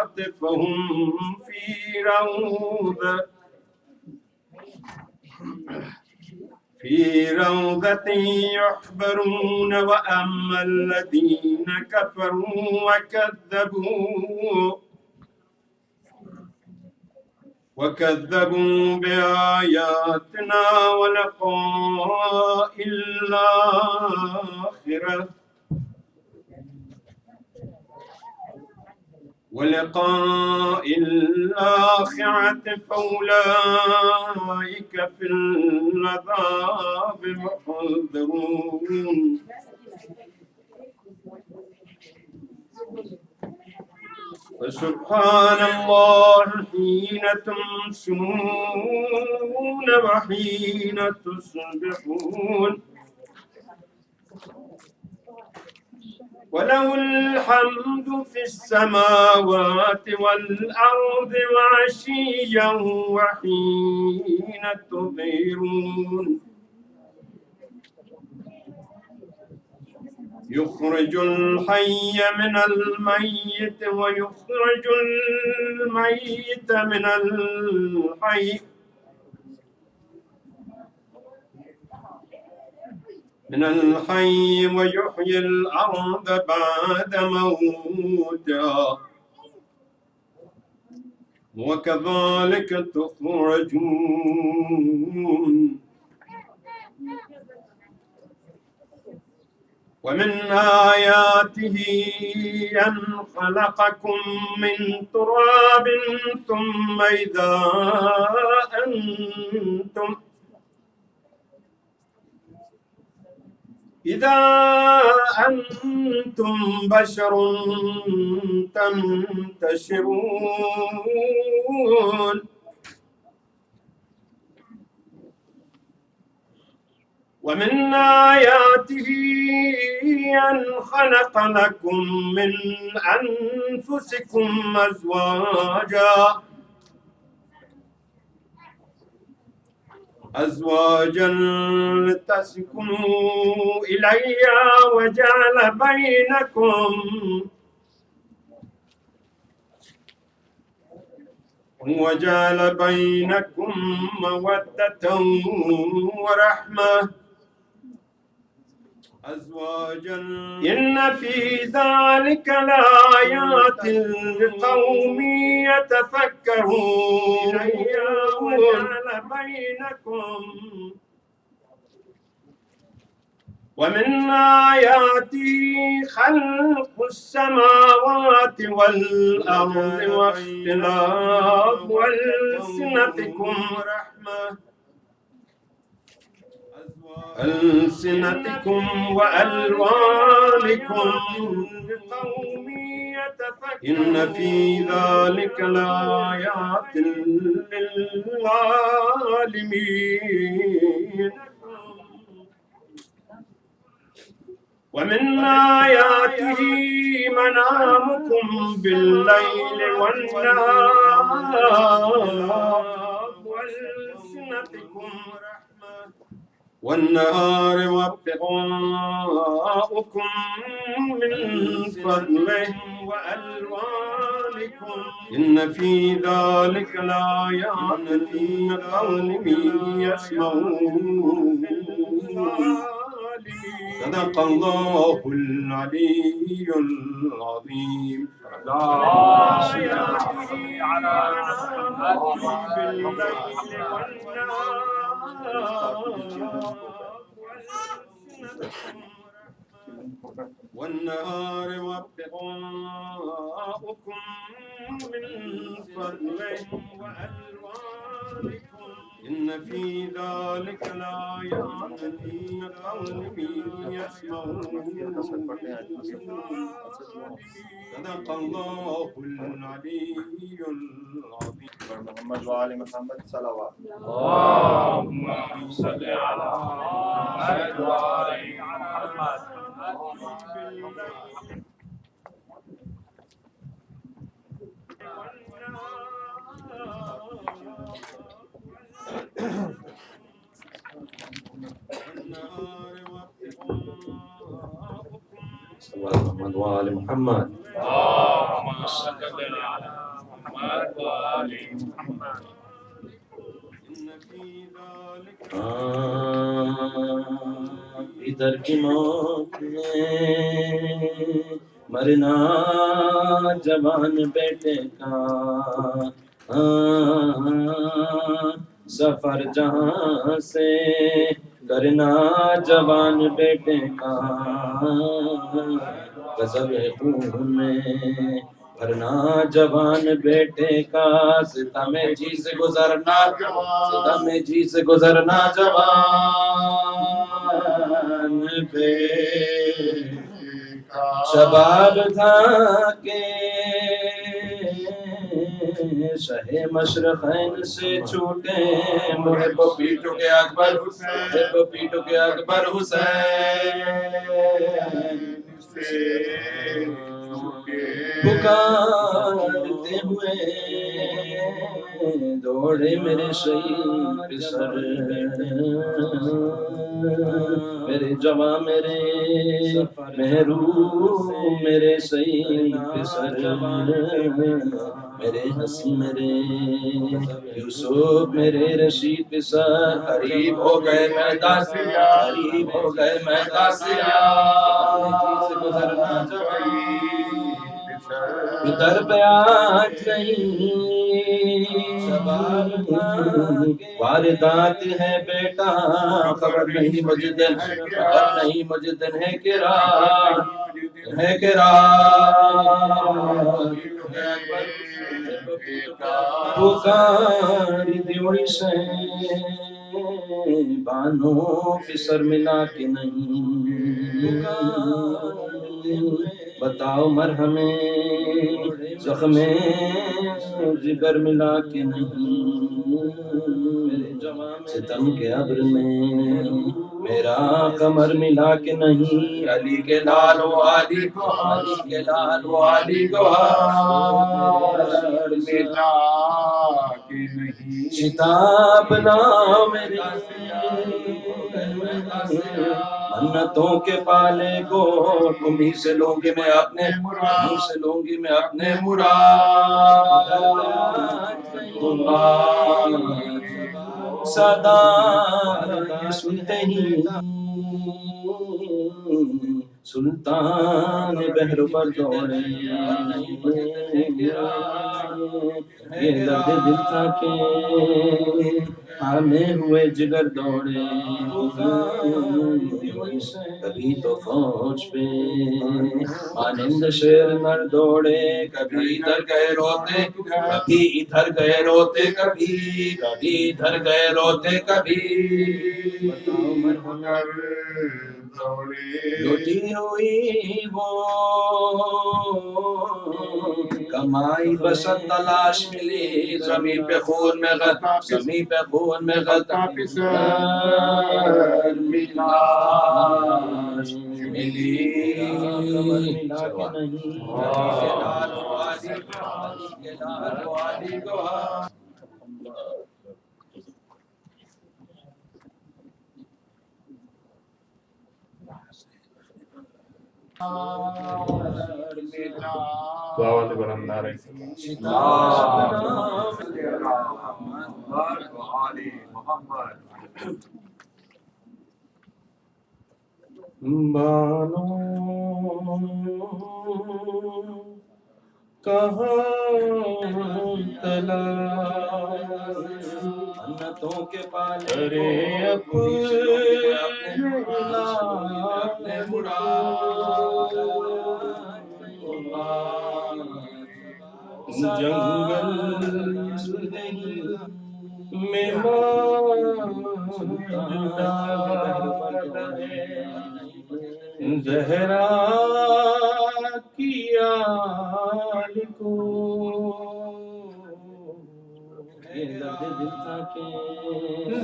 الصالحات فهم في روضة يحبرون. وأما الذين كفروا وكذبوا بآياتنا ولقاء الآخرة فأولئك في العذاب محضرون. فسبحان الله حين تمسون وحين تصبحون، وله الحمد في السماوات والأرض وعشيا وحين تظهرون. يخرج الحي من الميت ويخرج الميت من الحي ويحيي الأرض بعد موتها وكذلك تخرجون. ومن آياته أن خلقكم من تراب ثم إذا أنتم بشر تنتشرون. ومن آياته أن خلق لكم من أنفسكم أزواجا لتسكنوا إليها وجعل بينكم مودة ورحمة. إن في ذلك لآيات لقوم يتفكرون. ومن آياته خلق السماوات والأرض واختلاف ألسنتكم وألوانكم. إن في ذلك لآيات للعالمين. ومن آياته منامكم بالليل والنهار وابتغاؤكم من فضله وألوانكم. إن في ذلك لآيات لقوم يسمعون. صدق الله العلي العظيم. والنهار وابتغاؤكم من فضله وألوانكم. إن في ذلك لآيات لقوم يسمعون. صدق الله العلي العظيم. محمد وآل محمد صلوات. اللهم صل على محمد وآل محمد. محمد وآل محمد. اللهم صل على على محمد وآل محمد. ادھر کی موت میں مرنا جوان بیٹے کا، سفر جہاں سے کرنا جوان بیٹے کا، غضب خون میں بھرنا جوان بیٹے کا، ستم جی سے گزرنا ستم جی سے گزرنا جوان بیٹے کا، شباب تھا کہ شہ مشرقین سے چھوٹے، محب پیٹو کے اکبر محب پیٹو کے اکبر حسین سے پکارتے ہوئے دوڑے میرے شہید پسر، میرے جواں میرے محروم میرے شہید پسر، میرے حسین میرے یوسف میرے رشید پسر، قریب ہو گئے میدان سے، قریب ہو گئے میدان سے، سے گزرنا ادھر پہ آج نہیں واردات ہے بیٹا، خبر نہیں مجھے دن ہے، خبر نہیں مجھے دن ہے کہ رات ہے کہ رات پکاری دیوڑی سے بانو پسر ملا کے نہیں، بتاؤ مرہمیں زخم جگر ملا کے نہیں، ستم کے ابر میں میرا کمر ملا کے نہیں، علی کے لال و علی کو، علی کے لال و علی کو ملا کے نہیں، شتاب نام میرے منتوں کے پالے کو، تمہیں سے لوں گی میں اپنے مراد، تمہیں سے لوں گی میں اپنے مراد، صدا سنتے ہی سلطان بحر پر دوڑے، یہ درد دل تھا کہ آنے ہوئے جگر دوڑے، کبھی تو فوج پہ مانند شیر نر دوڑے، کبھی ادھر گئے روتے کبھی ادھر گئے روتے، کبھی ادھر گئے روتے، کبھی لوٹی ہوئی وہ کمائی بسر تلاش ملی، زمین پہ خون میں غطا، زمین پہ خون میں غطا پسر ملاش ملی، ملا کے نہیں، علی کے لال و علی کو، علی کے لال و علی کو دعوت بلند رہی بانو کہاں تلا منتوں کے پالے اپنے مراد، جنگل میں زہرا کی آل کو،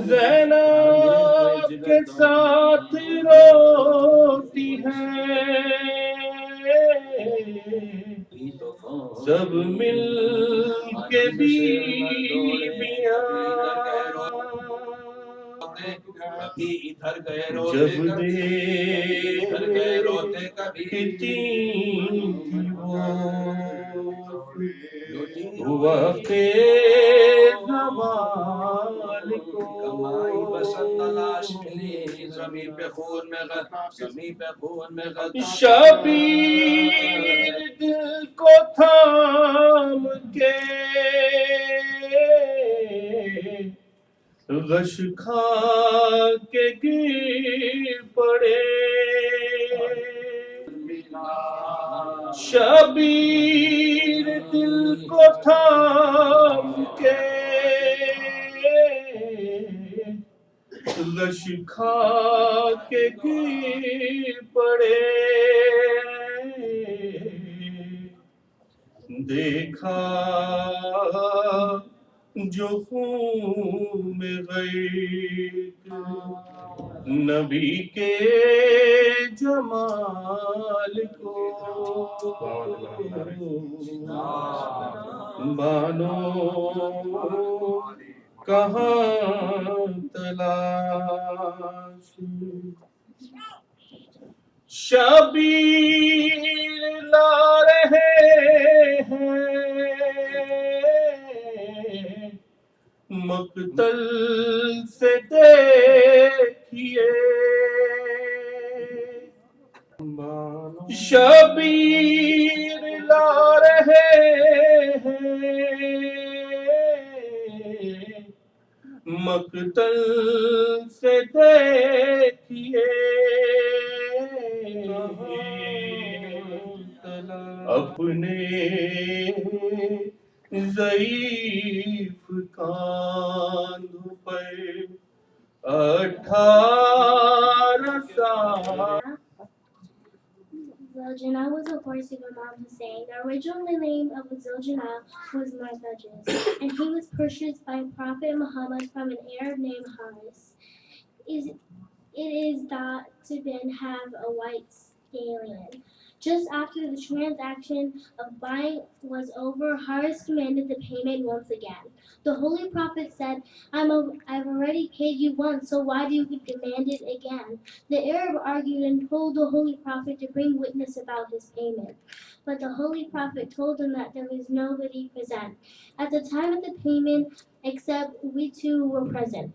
زینب کے ساتھ روتی ہے سب مل کے بیویاں، ادھر گئے روتے ادھر گئے روتے، کبھی تھی وہ वक्त ज़वाल को कमाई बसत तलाश मिली ज़मीं पे खून में शबीर दिल को थाम के गश खा के गिर पड़े शबीर दिल को थाम के गश खा के गिर पड़े देखा जो खून में गईक नबी के जमाल को मानो कहाँ तलाश शबीर ला रहे हैं मक्तल से देखिए शबीर ला रहे हैं मक्तल से देखिए अपने ज़ईफ़ कांधों पर 18 साल Zoljana was a horse of Imam Hussein. The original name of Zoljana was Majalis, and he was purchased by Prophet Muhammad from an Arab named Haris. It is thought to have a white stallion. Just after the transaction of buying was over, Haris demanded the payment once again. The Holy Prophet said, I've already paid you once, so why do you demand it again? The Arab argued and told the Holy Prophet to bring witness about his payment. But the Holy Prophet told him that there was nobody present at the time of the payment except we two were present.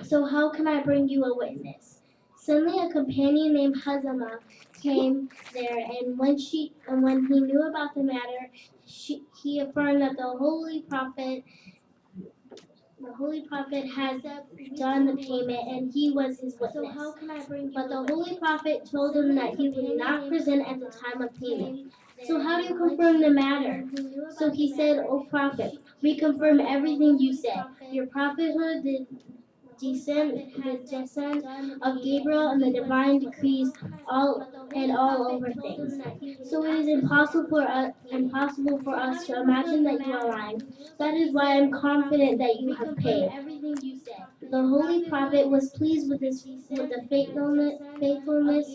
So how can I bring you a witness? Suddenly a companion named Hazama came there, and when he knew about the matter, he affirmed that the Holy Prophet has done the payment, and he was his witness. But the Holy Prophet told him that he was not present at the time of payment. So how do you confirm the matter? So he said, O Prophet, we confirm everything you said. Your prophethood, the descent of Gabriel, and the divine decrees all over things. So it is impossible for us to imagine that you are lying. That is why I am confident that you have paid. The Holy Prophet was pleased with the faithfulness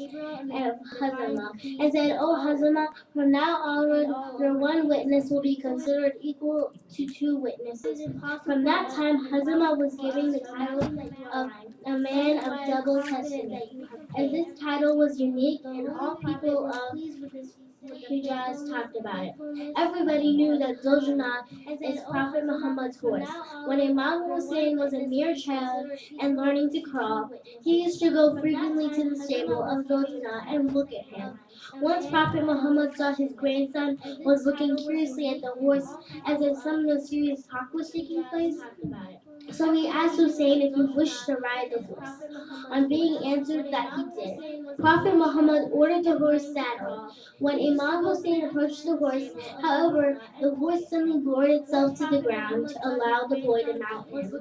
of Hazama and said, O Hazama, from now onward, your one witness will be considered equal to two witnesses. From that time, Hazama was given the title of a man of double testimony. As this title was unique, and all people of Hijaz talked about it. Everybody knew that Zoljana is Prophet Muhammad's horse. When Imam Hussein was a mere child and learning to crawl, he used to go frequently to the stable of Zoljana and look at him. Once Prophet Muhammad saw his grandson was looking curiously at the horse as if some serious talk was taking place. So he asked Hussein if he wished to ride the horse. On being answered that he did, Prophet Muhammad ordered the horse saddled. When Imam Hussein approached the horse, however, the horse suddenly lowered itself to the ground to allow the boy to mount him.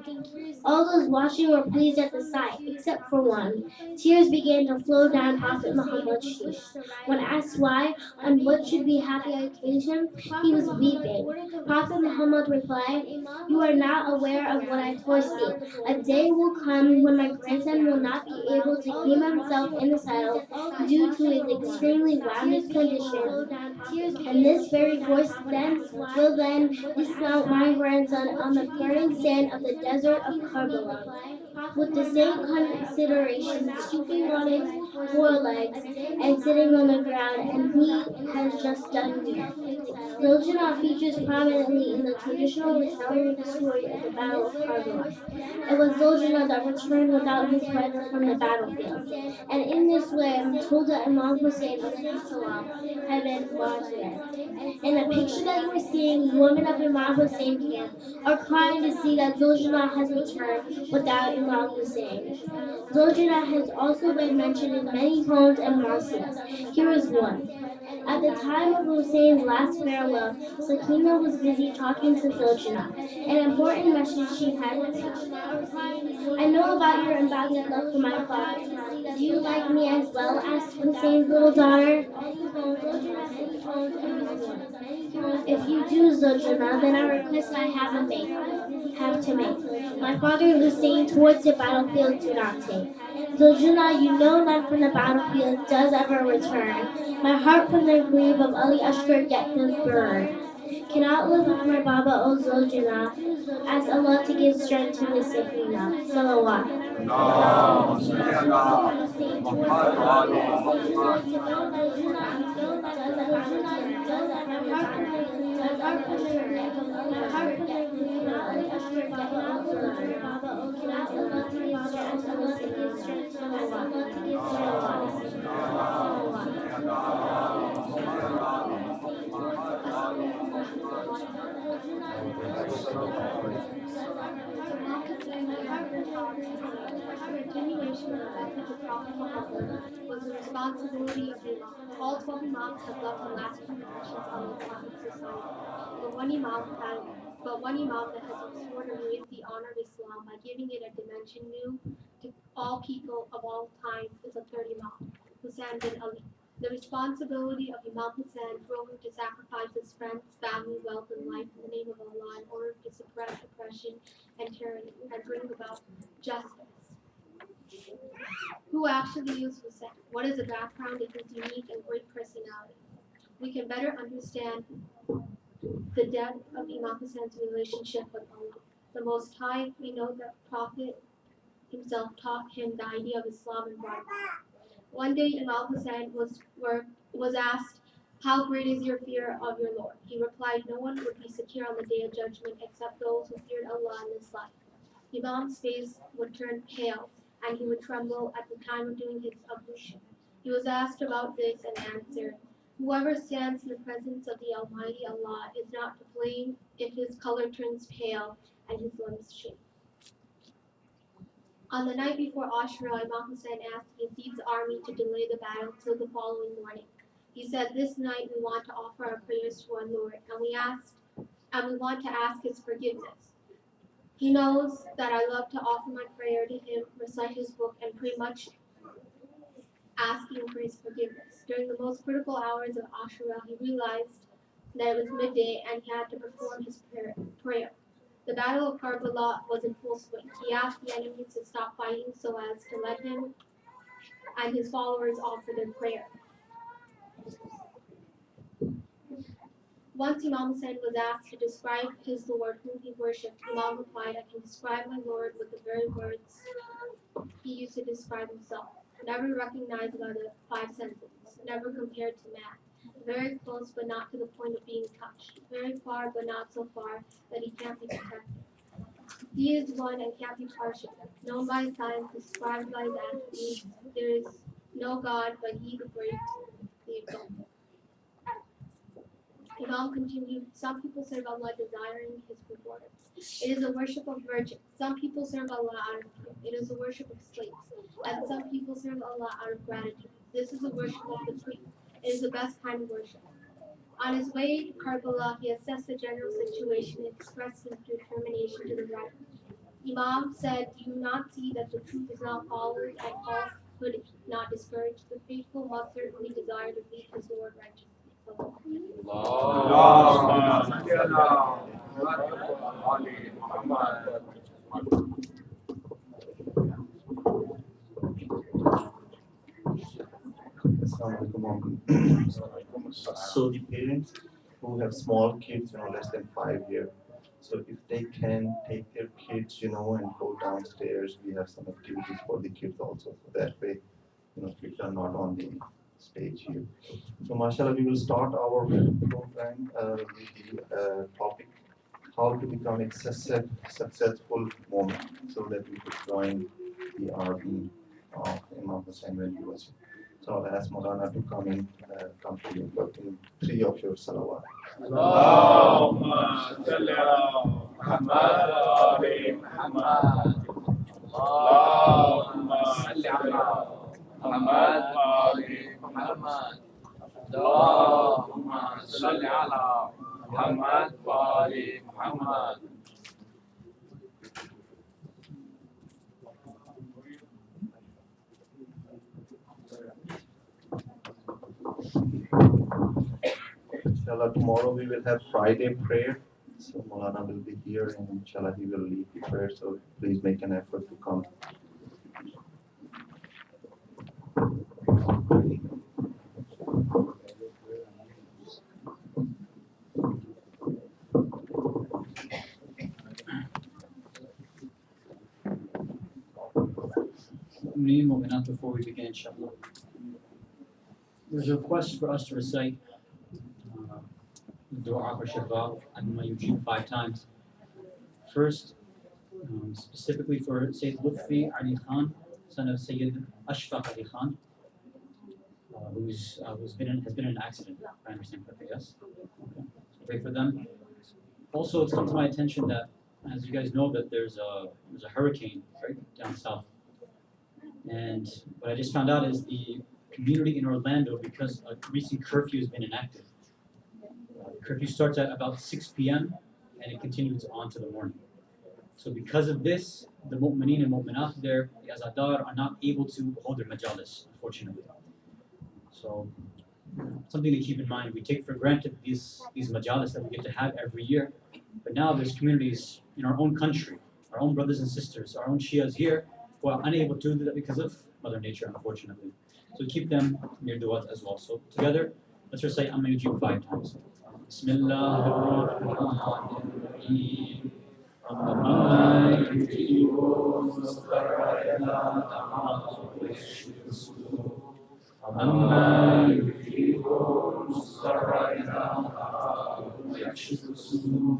All those watching were pleased at the sight, except for one. Tears began to flow down Prophet Muhammad's cheeks. When asked why, on what should be happy occasion, he was weeping. Prophet Muhammad replied, You are not aware of what I foresee. A day will come when my grandson will not be able to keep himself in the saddle due to his extremely wounded condition. And this very horse will then dismount my grandson on the burning sand of the desert of Karbala. with the same consideration, stooping on its forelegs and sitting on the ground, and he has just done here. Zoljana features prominently in the traditional retelling of the story of the Battle of Karbala. It was Zoljana that returned without his rider from the battlefield, and in this way I'm told that Imam Hussein alayhi salam had been martyred. In the picture that you are seeing, women of Imam Hussein camp are crying to see that Zoljana has returned without Imam Hussein. Zoljana has also been mentioned in many poems and marsias. Here is one. At the time of Hussein's last farewell, Sakina was busy talking to Zoljana, an important message she had with her. I know about your unbounded love for my father. Do you like me as well? Asked Hussein's little daughter. If you do, Zoljana, then I request I have to make. My father Hussein towards the battlefield do not take. Zoljana, you know none from the battlefield does ever return. My heart from the grave of Ali Ashkar yet does burn. Cannot live with my Baba, O Zoljana. Ask Allah to give strength to Miss Sakina. Salawat. Continuation of the message of Prophet Muhammad was the responsibility of the Imam. All 12 Imams have left the lasting impressions on the Islamic society. But one Imam that has restored and raised the honor of Islam by giving it a dimension new to all people of all times is the third Imam, Hussein bin Ali. The responsibility of Imam Hussein drove him to sacrifice his friends, family, wealth, and life in the name of Allah in order to suppress oppression and tyranny and bring about justice. Who actually is Hussein? What is the background of his unique and great personality? We can better understand the depth of Imam Hussein's relationship with Allah. The Most High, we know that Prophet himself taught him the idea of Islam and brought it back. One day Imam Hussein was asked, "How great is your fear of your Lord?" He replied, "No one would be secure on the day of judgment except those who feared Allah in this life." Imam's face would turn pale, and he would tremble at the time of doing his ablution. He was asked about this and answered, "Whoever stands in the presence of the Almighty Allah is not to blame if his color turns pale and his limbs shake." On the night before Ashura, Imam Hussein asked Yazid's army to delay the battle till the following morning. He said, "This night we want to offer our prayers to our Lord, and we want to ask his forgiveness. He knows that I love to offer my prayer to him, recite his book, and pray much, asking for his forgiveness." During the most critical hours of Ashura, he realized that it was midday and he had to perform his prayer. The Battle of Karbala was in full swing. He asked the enemy to stop fighting so as to let him and his followers offer their prayer. Once Imam Hussein was asked to describe his Lord whom he worshipped, Imam replied, "I can describe my Lord with the very words he used to describe himself. Never recognized by the five senses, never compared to man. Very close but not to the point of being touched. Very far but not so far that he can't be detected. He is one and can't be partial. Known by science, described by his attributes. There is no God but he the great, the exalted." Imam continued, "Some people serve Allah desiring his reward. It is a worship of virgins. Some people serve Allah out of fear. It is a worship of slaves. And some people serve Allah out of gratitude. This is the worship of the free. It is the best kind of worship." On his way to Karbala, he assessed the general situation and expressed his determination to the right. Imam said, "Do you not see that the truth is not followed and falsehood not discouraged? The faithful must certainly desire to meet his Lord righteously." So the parents who have small kids, less than 5 years, So if they can take their kids, and go downstairs, we have some activities for the kids also. So that way, kids are not on the stage here. So mashallah, we will start our program with the topic, how to become a successful moment, so that we could join the army of Imam Hussain when he was here. So I'll ask Maulana to come to you, but in 3 of your salawat. اللهم صل على محمد وآل محمد. اللهم صل على محمد وآل محمد. اللهم صل على محمد وآل محمد. Inshallah, tomorrow we will have Friday prayer. So Maulana will be here, and inshallah he will lead the prayer. So please make an effort to come. Before we begin, inshallah, there's a request for us to recite the Dua for Shifa and Mayujib 5 times. First, specifically for Sayyid Lutfi Ali Khan, son of Sayyid Ashfaq Ali Khan, who has been in an accident, if I understand correctly, yes? Okay. So pray for them. Also, it's come to my attention that, as you guys know, that there's a hurricane right down south. And what I just found out is the community in Orlando, because a recent curfew has been enacted. Curfew starts at about 6 p.m. and it continues on to the morning. So because of this, the mu'mineen and mu'minat there, the azadar, are not able to hold their majalis, unfortunately. So something to keep in mind. We take for granted these majalis that we get to have every year. But now there's communities in our own country, our own brothers and sisters, our own Shias here, who are unable to do that because of Mother Nature, unfortunately. So keep them in your du'as as well. So together, let's recite Amma Yujib 5 times. Bismillah ar-Rahman ar-Rahim. Amma yujibu mustarra ila ta'ala wa yashfi sudur. Amma yujibu mustarra ila ta'ala wa yashfi sudur.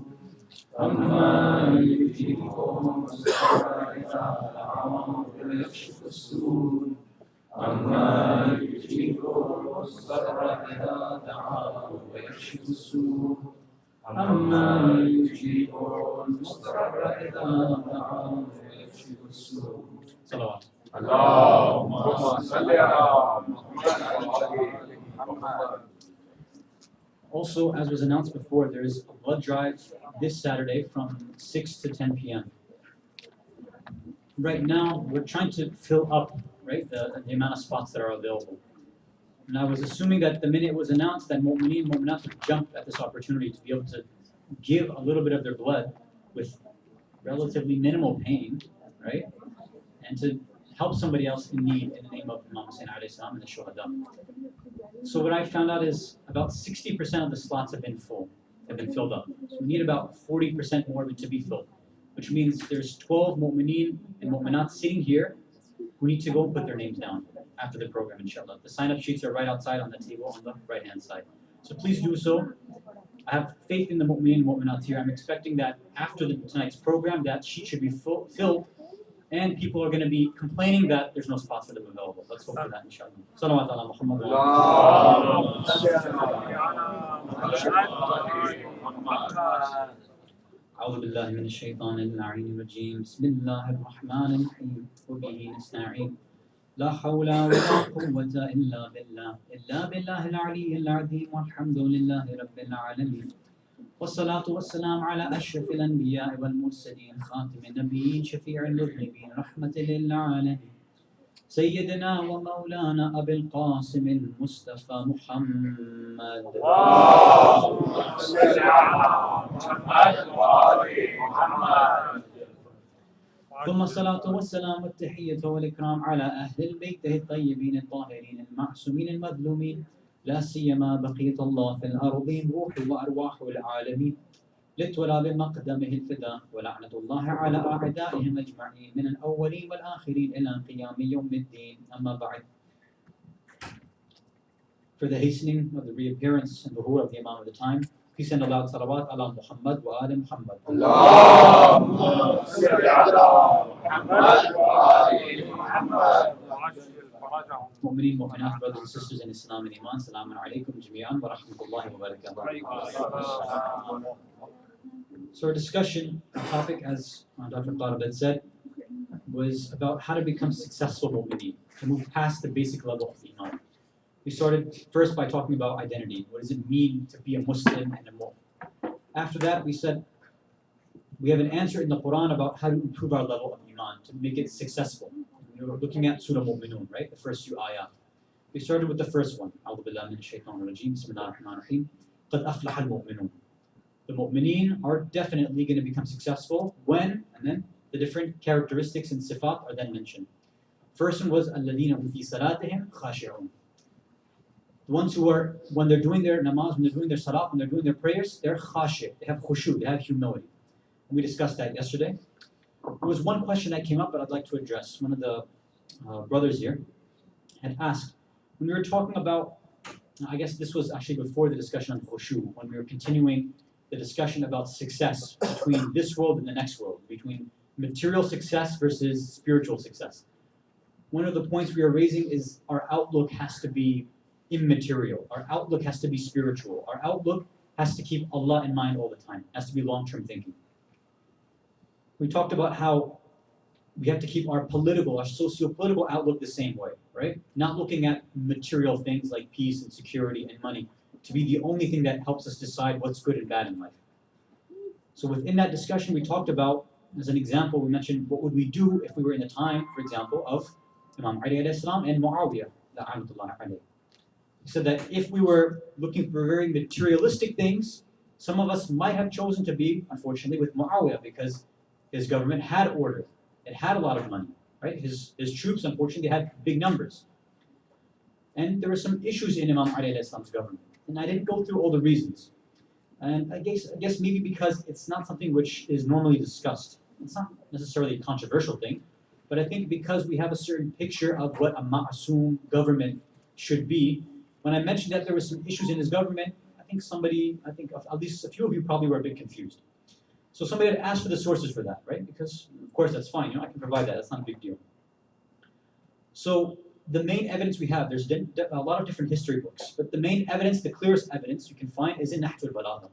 أما يجيبهم مسترا إذا دعاه ويكشف السوء. أما يجيبهم مسترا إذا دعاه ويكشف السوء. أما يجيبهم مسترا إذا دعاه ويكشف السوء. صلوات. اللهم صل على محمد وآل محمد. Also, as was announced before, there is a blood drive this Saturday from 6 to 10 p.m. Right now, we're trying to fill up, right, the amount of spots that are available. And I was assuming that the minute it was announced that mu'mineen and mu'minat would jump at this opportunity to be able to give a little bit of their blood with relatively minimal pain, right, and to help somebody else in need in the name of Imam Hussain alayhi salam and the Shuhada. So what I found out is about 60% of the slots have been filled up. So we need about 40% more of it to be filled, which means there's 12 mu'mineen and mu'minat sitting here who need to go and put their names down after the program, inshallah. The sign-up sheets are right outside on the table on the right-hand side. So please do so. I have faith in the mu'mineen and mu'minat here. I'm expecting that after tonight's program, that sheet should be filled, and people are going to be complaining that there's no spots for them available. Let's hope for that, inshallah. Salawat ala Muhammad. أعوذ بالله من الشيطان اللعين الرجيم. بسم الله الرحمن الرحيم. وبه نستعين. لا حول ولا قوة إلا بالله العلي العظيم. والحمد لله رب العالمين. والصلاة والسلام على أشرف الأنبياء والمرسلين خاتم النبيين شفيع المذنبين رحمة للعالمين سيدنا ومولانا أبي القاسم المصطفى محمد. اللهم صل على محمد وآل محمد. ثم الصلاة والسلام والتحية والإكرام على أهل البيت الطيبين الطاهرين المعصومين المظلومين، لا سيما بقية الله في الأرضين، روح وأرواح العالمين. للتراب مقدمه الفداء ولعنة الله على أعدائهم أجمعين من الأولين والآخرين إلى قيام يوم الدين أما بعد. For the hastening of the reappearance and zuhur of the Imam of the time, peace and allowed salawat ala Muhammad wa ala Muhammad. اللهم صل على محمد وآل محمد. Mu'mineen, mu'minat, brothers and sisters in Islam and Iman, Salamun alaikum jami'an wa rahmatullahi wa barakatuh. So our discussion topic, as Dr. Talib had said, was about how to become successful mu'mineen, to move past the basic level of Iman. We started first by talking about identity. What does it mean to be a Muslim and a mu'min? After that, we said we have an answer in the Quran about how to improve our level of Iman, to make it successful. We were looking at Surah Mu'minun, right? The first few ayat. We started with the first one. أعوذ بالله من الشيطان الرجيم. بسم الله الرحمن الرحيم. قد أفلح المؤمنون. The mu'mineen are definitely going to become successful when, and then the different characteristics and sifat are then mentioned. First one was الذين هم في صلاتهم خاشعون. The ones who are, when they're doing their namaz, when they're doing their salat, when they're doing their prayers, they're khashi', they have khushu', they have humility. And we discussed that yesterday. There was one question that came up that I'd like to address. One of the brothers here had asked, when we were talking about, I guess this was actually before the discussion on khushu', when we were continuing the discussion about success between this world and the next world, between material success versus spiritual success. One of the points we are raising is our outlook has to be immaterial. Our outlook has to be spiritual. Our outlook has to keep Allah in mind all the time. It has to be long-term thinking. We talked about how we have to keep our political, our socio-political outlook the same way, right? Not looking at material things like peace and security and money to be the only thing that helps us decide what's good and bad in life. So within that discussion, we talked about, as an example, we mentioned what would we do if we were in the time, for example, of Imam Ali alayhi salam and Muawiyah, la'anatullah alayhi. We said that if we were looking for very materialistic things, some of us might have chosen to be, unfortunately, with Muawiyah because his government had order. It had a lot of money, right? His troops, unfortunately, had big numbers. And there were some issues in Imam Ali alayhi salam's government. And I didn't go through all the reasons. And I guess maybe because it's not something which is normally discussed. It's not necessarily a controversial thing, but I think because we have a certain picture of what a ma'asum government should be, when I mentioned that there were some issues in his government, I think at least a few of you probably were a bit confused. So somebody had asked for the sources for that, right? Because of course that's fine, I can provide that, that's not a big deal. So the main evidence we have, there's a lot of different history books, but the main evidence, the clearest evidence you can find is in Nahj al-Balagha.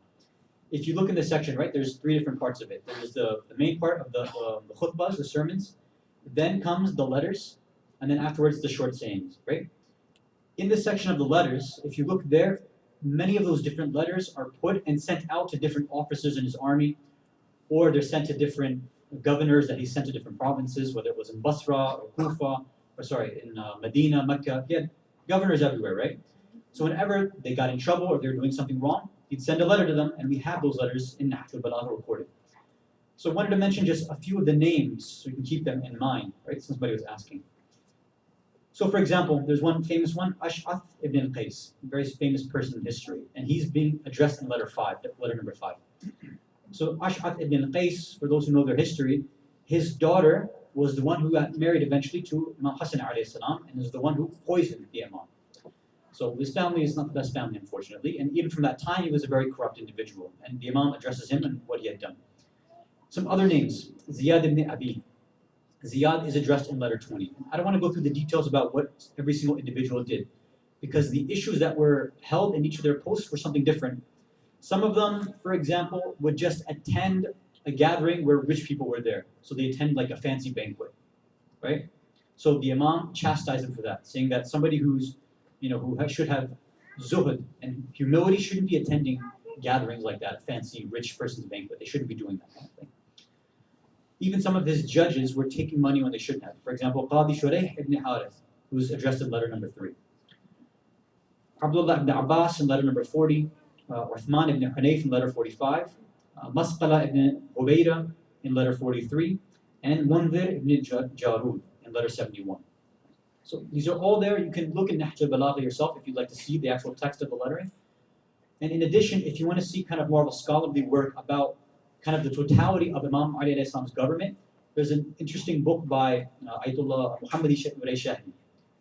If you look in this section, right, there's three different parts of it. There's the main part of the khutbahs, the sermons, then comes the letters, and then afterwards the short sayings, right? In this section of the letters, if you look there, many of those different letters are put and sent out to different officers in his army, or they're sent to different governors that he sent to different provinces, whether it was in Basra or Kufa, in Medina, Mecca. He had governors everywhere, right? So whenever they got in trouble or they were doing something wrong, he'd send a letter to them, and we have those letters in Nahj al-Balagha recorded. So I wanted to mention just a few of the names so you can keep them in mind, right? Since somebody was asking. So for example, there's one famous one, Ash'ath ibn al-Qais, a very famous person in history, and he's being addressed in letter number 5. So Ash'ath ibn al-Qais, for those who know their history, his daughter was the one who got married eventually to Imam Hassan alayhi salam, and is the one who poisoned the Imam. So his family is not the best family, unfortunately, and even from that time, he was a very corrupt individual, and the Imam addresses him and what he had done. Some other names, Ziyad ibn Abi. Ziyad is addressed in letter 20. I don't want to go through the details about what every single individual did, because the issues that were held in each of their posts were something different. Some of them, for example, would just attend a gathering where rich people were there. So they attend like a fancy banquet, right? So the Imam chastised them for that, saying that somebody who should have zuhud and humility shouldn't be attending gatherings like that, fancy rich person's banquet. They shouldn't be doing that kind of thing. Even some of his judges were taking money when they shouldn't have. For example, Qadi Shurayh ibn Harith, who was addressed in letter number 3. Abdullah ibn Abbas in letter number 40. Uthman ibn Hunayf in letter 45. Masqala ibn Ubayda in letter 43. And Munzir ibn Jarud in letter 71. So these are all there. You can look in Nahj al-Balagha yourself if you'd like to see the actual text of the lettering. And in addition, if you want to see kind of more of a scholarly work about kind of the totality of Imam Ali alayhi salam's government, there's an interesting book by Ayatollah Muhammadi Shahi,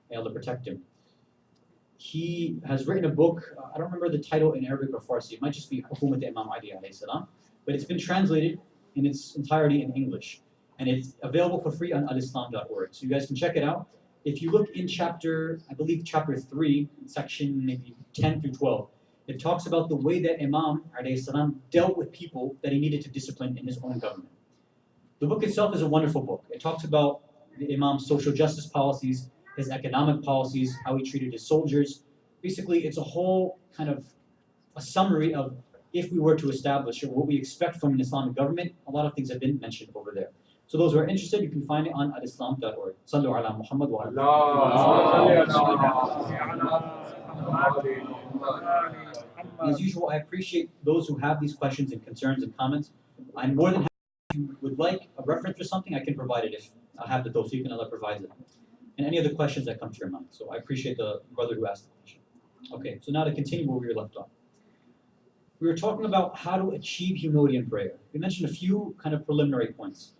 may Allah protect him. He has written a book, I don't remember the title in Arabic or Farsi, it might just be Hukumat Imam Ali alayhi salam, but it's been translated in its entirety in English. And it's available for free on alislam.org. So you guys can check it out. If you look in chapter, I believe chapter 3, section maybe 10 through 12, it talks about the way that Imam alayhi salam dealt with people that he needed to discipline in his own government. The book itself is a wonderful book. It talks about the Imam's social justice policies, his economic policies, how he treated his soldiers. Basically, it's a whole kind of a summary of if we were to establish or what we expect from an Islamic government. A lot of things have been mentioned over there. So those who are interested, you can find it on alislam.org. Sallu ala Muhammad wa As usual, I appreciate those who have these questions and concerns and comments. I'm more than happy if you would like a reference or something, I can provide it if I have the tawfiq and Allah provides it. And any other questions that come to your mind. So I appreciate the brother who asked the question. Okay, so now to continue where we were left off. We were talking about how to achieve humility in prayer. We mentioned a few kind of preliminary points.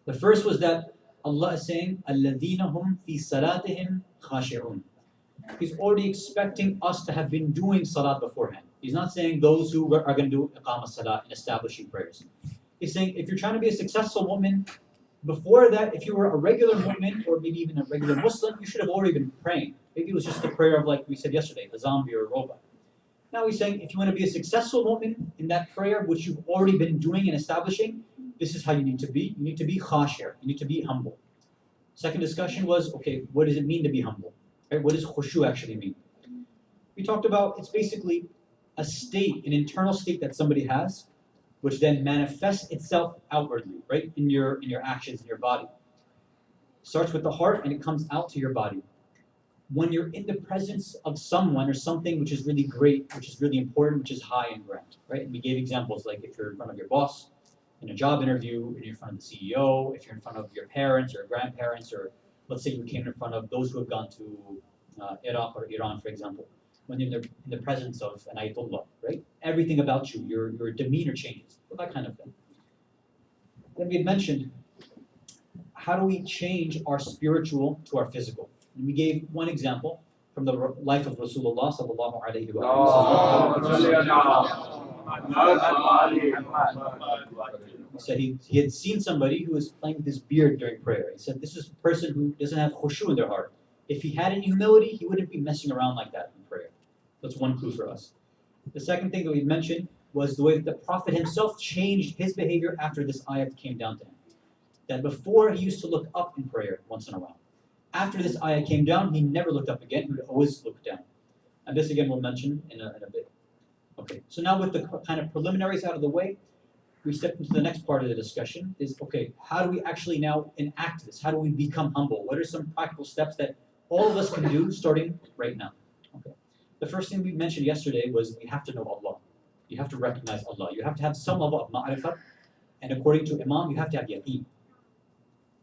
The first was that Allah is saying, الَّذِينَ هُمْ فِي صَلَاتِهِمْ خَاشِعُونَ. He's already expecting us to have been doing salat beforehand. He's not saying those who are going to do iqamah salat and establishing prayers. He's saying if you're trying to be a successful mu'min, before that, if you were a regular mu'min or maybe even a regular Muslim, you should have already been praying. Maybe it was just the prayer of, like we said yesterday, the zombie or a robot. Now he's saying if you want to be a successful mu'min in that prayer, which you've already been doing and establishing, this is how you need to be. You need to be khashir. You need to be humble. Second discussion was, okay, what does it mean to be humble? Right? What does khushu actually mean? We talked about it's basically a state, an internal state that somebody has, which then manifests itself outwardly, right? In your actions, in your body. Starts with the heart and it comes out to your body. When you're in the presence of someone or something which is really great, which is really important, which is high and grand, right? And we gave examples like if you're in front of your boss, in a job interview, if you're in front of the CEO, if you're in front of your parents or grandparents, or let's say you came in front of those who have gone to Iraq or Iran, for example, when you're in the presence of an ayatollah, right? Everything about you, your demeanor changes, that kind of thing. Then we had mentioned, how do we change our spiritual to our physical? And we gave one example from the life of Rasulullah sallallahu alaihi wasallam. He said he had seen somebody who was playing with his beard during prayer. He said this is a person who doesn't have khushu in their heart. If he had any humility, he wouldn't be messing around like that in prayer. That's one clue for us. The second thing that we mentioned was the way that the Prophet himself changed his behavior after this ayat came down to him. That before he used to look up in prayer once in a while. After this ayat came down, he never looked up again. He would always look down. And this again we'll mention in a bit. Okay, so now with the kind of preliminaries out of the way, we step into the next part of the discussion is, okay, how do we actually now enact this? How do we become humble? What are some practical steps that all of us can do starting right now? Okay. The first thing we mentioned yesterday was we have to know Allah. You have to recognize Allah. You have to have some level of ma'rifah. And according to Imam, you have to have yaqeen.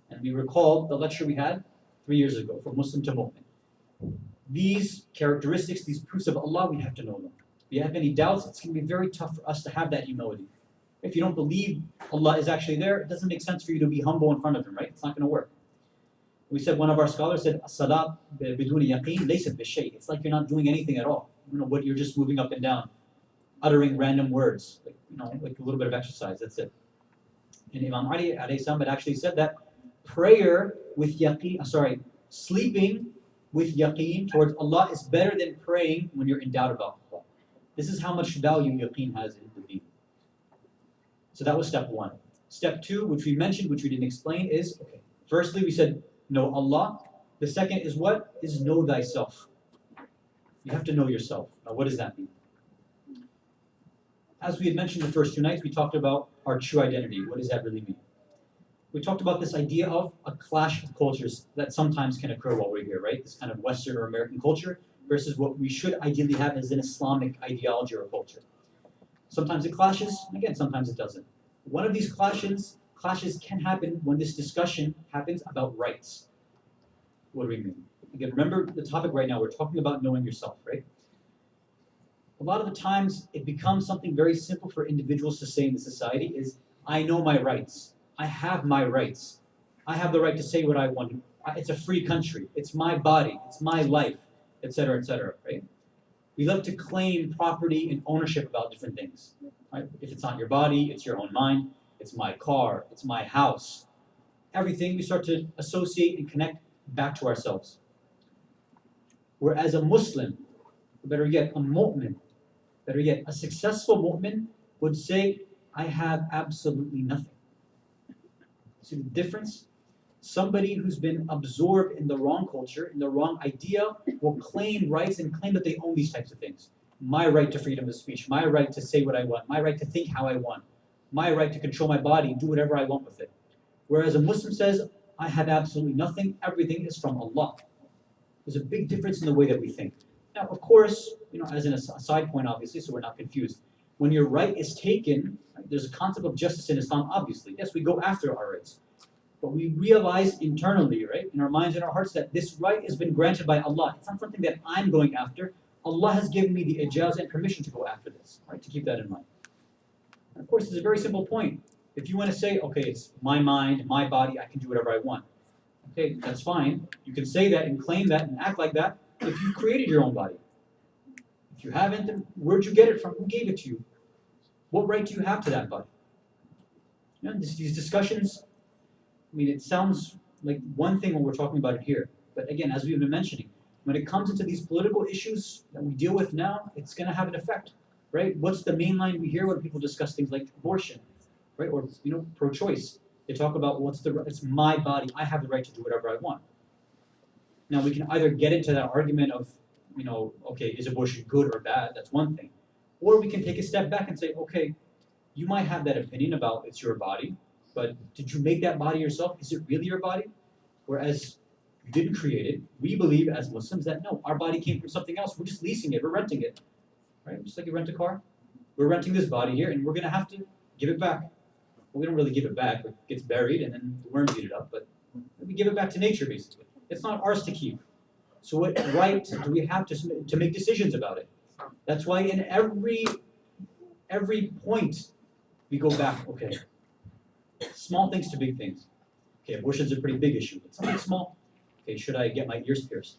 And we recall the lecture we had 3 years ago, from Muslim to Mu'min. These characteristics, these proofs of Allah, we have to know them. If you have any doubts, it's going to be very tough for us to have that humility. If you don't believe Allah is actually there, it doesn't make sense for you to be humble in front of Him, right? It's not going to work. We said, one of our scholars said, as-salat biduni yaqeen laysat bishay. It's like you're not doing anything at all. You know what? You're just moving up and down, uttering random words, like a little bit of exercise. That's it. And Imam Ali alayhi salam had actually said that prayer with yaqeen, sleeping with yaqeen towards Allah is better than praying when you're in doubt about Allah. This is how much value yaqeen has in the deen. So that was step one. Step two, which we mentioned, which we didn't explain, is, okay, firstly we said, know Allah. The second is what? Is know thyself. You have to know yourself. Now what does that mean? As we had mentioned the first 2 nights, we talked about our true identity. What does that really mean? We talked about this idea of a clash of cultures that sometimes can occur while we're here, right? This kind of Western or American culture versus what we should ideally have as an Islamic ideology or culture. Sometimes it clashes, and again, sometimes it doesn't. One of these clashes can happen when this discussion happens about rights. What do we mean? Again, remember the topic right now, we're talking about knowing yourself, right? a lot of the times it becomes something very simple for individuals to say in the society is, I know my rights. I have my rights. I have the right to say what I want. It's a free country. It's my body. It's my life, etc., right? We love to claim property and ownership about different things, right? If it's not your body, it's your own mind. It's my car. It's my house. Everything we start to associate and connect back to ourselves. Whereas a Muslim, better yet, a mu'min, better yet, a successful mu'min would say, I have absolutely nothing. See the difference? Somebody who's been absorbed in the wrong culture, in the wrong idea, will claim rights and claim that they own these types of things. My right to freedom of speech, my right to say what I want, my right to think how I want, my right to control my body and do whatever I want with it. Whereas a Muslim says, I have absolutely nothing, everything is from Allah. There's a big difference in the way that we think. Now, of course, as a side point, obviously, so we're not confused, when your right is taken, right, there's a concept of justice in Islam, obviously. Yes, we go after our rights. But we realize internally, right, in our minds and our hearts, that this right has been granted by Allah. It's not something that I'm going after. Allah has given me the ijazah and permission to go after this, right, to keep that in mind. And of course, it's a very simple point. If you want to say, okay, it's my mind, my body, I can do whatever I want. Okay, that's fine. You can say that and claim that and act like that if you created your own body. If you haven't, then where'd you get it from? Who gave it to you? What right do you have to that body? These discussions, I mean, it sounds like one thing when we're talking about it here. But again, as we've been mentioning, when it comes into these political issues that we deal with now, it's going to have an effect, right? What's the main line we hear when people discuss things like abortion, right? Or, pro-choice. They talk about it's my body. I have the right to do whatever I want. Now, we can either get into that argument of, okay, is abortion good or bad? That's one thing. Or we can take a step back and say, okay, you might have that opinion about it's your body, but did you make that body yourself? Is it really your body? Whereas you didn't create it. We believe as Muslims that no, our body came from something else. We're just leasing it. We're renting it, right? Just like you rent a car. We're renting this body here, and we're going to have to give it back. Well, we don't really give it back. It gets buried, and then the worms eat it up. But we give it back to nature, basically. It's not ours to keep. So what right do we have to make decisions about it? That's why in every point we go back, okay, small things to big things. Okay, abortion's a pretty big issue, but something small. Okay, should I get my ears pierced?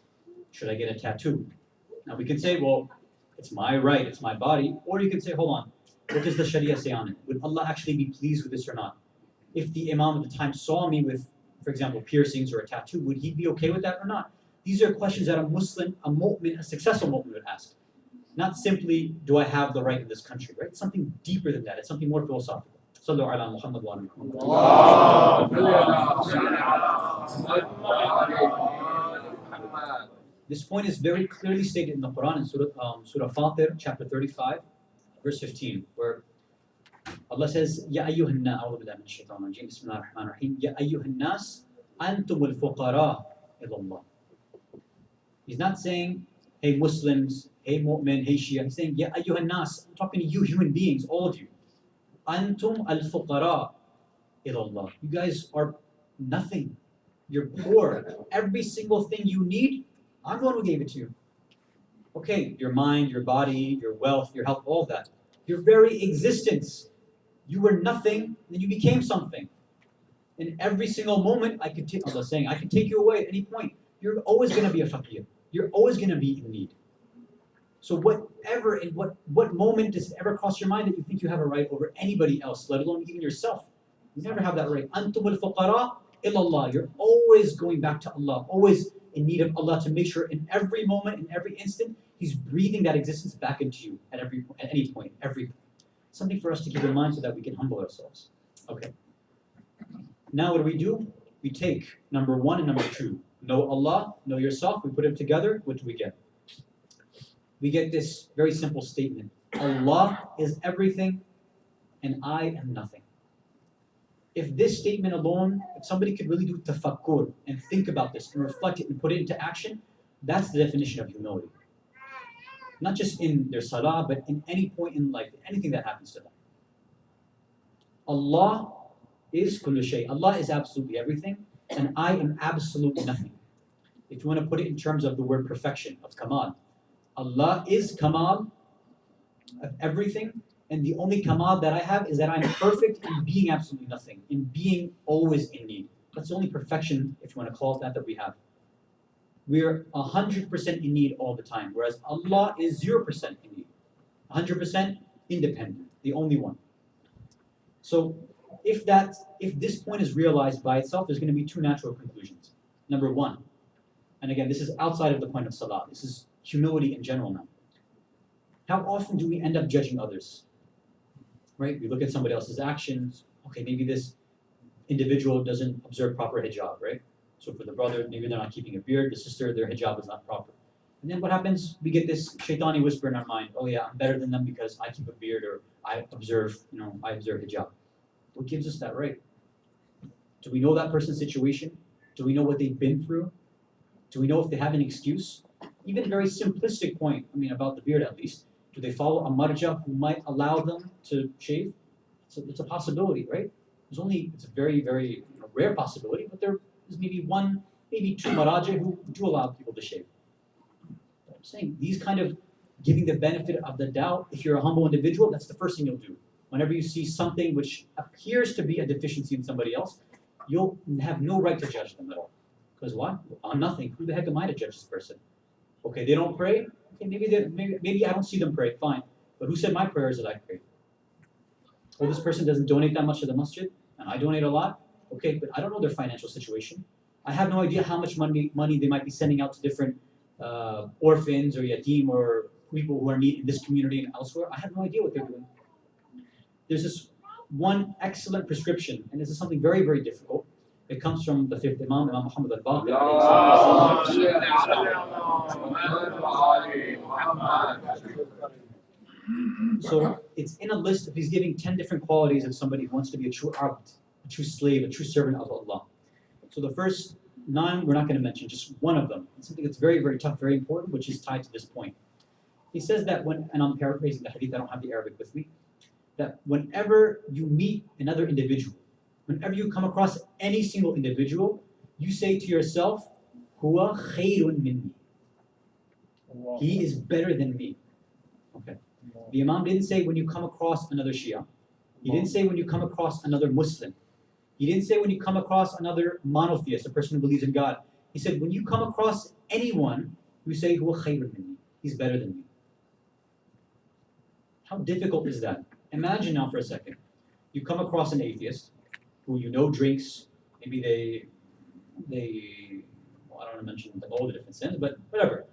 Should I get a tattoo? Now we can say, well, it's my right, it's my body. Or you can say, hold on, what does the Sharia say on it? Would Allah actually be pleased with this or not? If the Imam at the time saw me with, for example, piercings or a tattoo, would he be okay with that or not? These are questions that a Muslim, a mu'min, a successful mu'min would ask. Not simply, do I have the right in this country, right? It's something deeper than that. It's something more philosophical. Sallu ala Muhammad wa ala Muhammad. This point is very clearly stated in the Quran in Surah Fatir, chapter 35, verse 15, where Allah says, Ya ayyuhan nas, a'udhu billahi minash shaitanir rajim, bismillahir rahmanir rahim, Ya ayyuhan nas, antumul fuqara ila Allah. He's not saying, hey Muslims, hey mu'min, hey Shia. He's saying, Ya ayyuhan nas, I'm talking to you human beings, all of you. Antum al-fuqara ila Allah. You guys are nothing. You're poor. Every single thing you need, I'm the one who gave it to you. Okay, your mind, your body, your wealth, your health, all of that. Your very existence. You were nothing, then you became something. In every single moment, Allah's saying, I can take you away at any point. You're always going to be a faqir. You're always going to be in need. So whatever, in what moment does it ever cross your mind that you think you have a right over anybody else, let alone even yourself? You never have that right. Antum al-fuqara ilallah. You're always going back to Allah, always in need of Allah to make sure in every moment, in every instant, He's breathing that existence back into you at any point, every point. Something for us to keep in mind so that we can humble ourselves. Okay. Now what do? We take number 1 and number 2. Know Allah, know yourself. We put them together. What do we get? We get this very simple statement. Allah is everything and I am nothing. If this statement alone, if somebody could really do tafakkur and think about this and reflect it and put it into action, that's the definition of humility. Not just in their salah, but in any point in life, anything that happens to them. Allah is kullu shay. Allah is absolutely everything, and I am absolutely nothing. If you want to put it in terms of the word perfection, of kamal, Allah is kamal, of everything, and the only kamal that I have is that I'm perfect in being absolutely nothing, in being always in need. That's the only perfection, if you want to call it that we have. We're 100% in need all the time, whereas Allah is 0% in need. 100% independent, the only one. So if this point is realized by itself, there's going to be two natural conclusions. Number one, and again, this is outside of the point of salah. This is humility in general now. How often do we end up judging others? Right? We look at somebody else's actions. Okay, maybe this individual doesn't observe proper hijab, right? So for the brother, maybe they're not keeping a beard. The sister, their hijab is not proper. And then what happens? We get this shaitani whisper in our mind. Oh yeah, I'm better than them because I keep a beard or I observe hijab. What gives us that right? Do we know that person's situation? Do we know what they've been through? Do we know if they have an excuse? Even a very simplistic point, about the beard at least. Do they follow a marja who might allow them to shave? It's a possibility, right? It's a very, very rare possibility, but there is maybe one, maybe two maraja who do allow people to shave. But I'm saying these kind of giving the benefit of the doubt, if you're a humble individual, that's the first thing you'll do. Whenever you see something which appears to be a deficiency in somebody else, you'll have no right to judge them at all. Because what? I'm nothing. Who the heck am I to judge this person? Okay, they don't pray. Okay, maybe I don't see them pray. Fine, but who said my prayers that I pray? Well, this person doesn't donate that much to the masjid, and I donate a lot. Okay, but I don't know their financial situation. I have no idea how much money they might be sending out to different orphans or yatim or people who are in need in this community and elsewhere. I have no idea what they're doing. There's this one excellent prescription, and this is something very, very difficult. It comes from the fifth Imam, Imam Muhammad al-Baqir. So it's in a list of he's giving 10 different qualities of somebody who wants to be a true abd, a true slave, a true servant of Allah. So the first 9 we're not going to mention, just one of them. It's something that's very, very tough, very important, which is tied to this point. He says that and I'm paraphrasing the hadith, I don't have the Arabic with me, that whenever you meet another individual, whenever you come across any single individual, you say to yourself, Huwa khayrun minni. He is better than me. Okay. The Imam didn't say when you come across another Shia. He didn't say when you come across another Muslim. He didn't say when you come across another monotheist, a person who believes in God. He said when you come across anyone, you say Huwa khayrun minni. He's better than me. How difficult is that? Imagine now for a second. You come across an atheist who you know drinks, maybe I don't want to mention all the different sins, but whatever.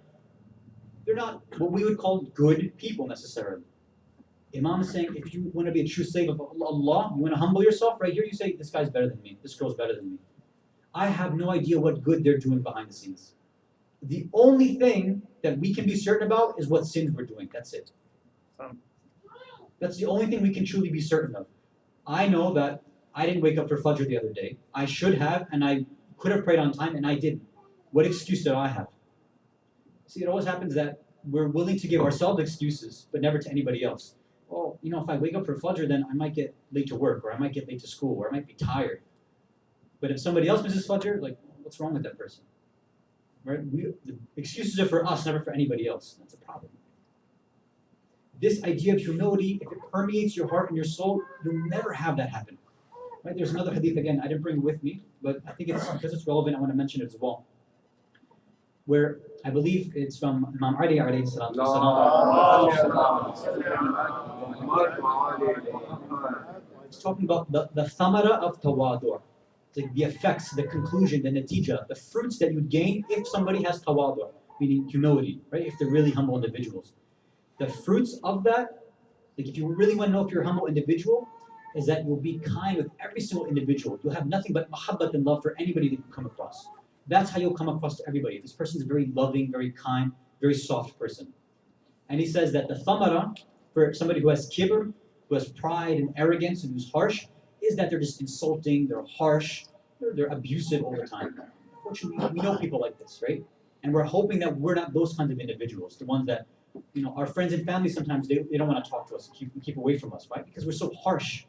They're not what we would call good people necessarily. Imam is saying if you want to be a true slave of Allah, you want to humble yourself, right here you say, this guy's better than me, this girl's better than me. I have no idea what good they're doing behind the scenes. The only thing that we can be certain about is what sins we're doing, that's it. That's the only thing we can truly be certain of. I know that I didn't wake up for Fajr the other day. I should have, and I could have prayed on time, and I didn't. What excuse did I have? See, it always happens that we're willing to give ourselves excuses, but never to anybody else. Oh, if I wake up for Fajr, then I might get late to work, or I might get late to school, or I might be tired. But if somebody else misses Fajr, what's wrong with that person? Right? The excuses are for us, never for anybody else. That's a problem. This idea of humility, if it permeates your heart and your soul, you'll never have that happen. Right? There's another hadith, again, I didn't bring it with me, but I think because it's relevant, I want to mention it as well. Where I believe it's from Imam Ali alayhi salatu wasalam. It's talking about the thamara of tawadu'. Like the effects, the conclusion, the natija, the fruits that you gain if somebody has tawadu', meaning humility, right? If they're really humble individuals. The fruits of that, if you really want to know if you're a humble individual, is that you'll be kind with every single individual. You'll have nothing but mahabbat and love for anybody that you come across. That's how you'll come across to everybody. This person is very loving, very kind, very soft person. And he says that the thamara, for somebody who has kibr, who has pride and arrogance and who's harsh, is that they're just insulting, they're harsh, they're abusive all the time. Unfortunately, we know people like this, right? And we're hoping that we're not those kinds of individuals, the ones that, our friends and family sometimes, they don't want to talk to us, keep away from us, right? Because we're so harsh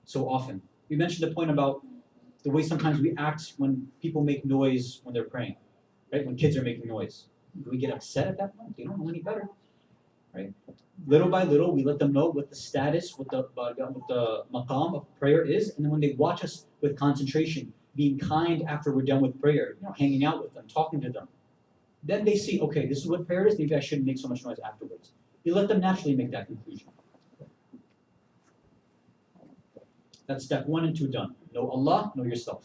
so often. We mentioned the point about the way sometimes we act when people make noise when they're praying, right? When kids are making noise. Do we get upset at that point? They don't know any better, right? little by little, we let them know what the status, what the maqam of prayer is, and then when they watch us with concentration, being kind after we're done with prayer, hanging out with them, talking to them, then they see, okay, this is what prayer is, maybe I shouldn't make so much noise afterwards. You let them naturally make that conclusion. That's step 1 and 2 done. Know Allah, know yourself.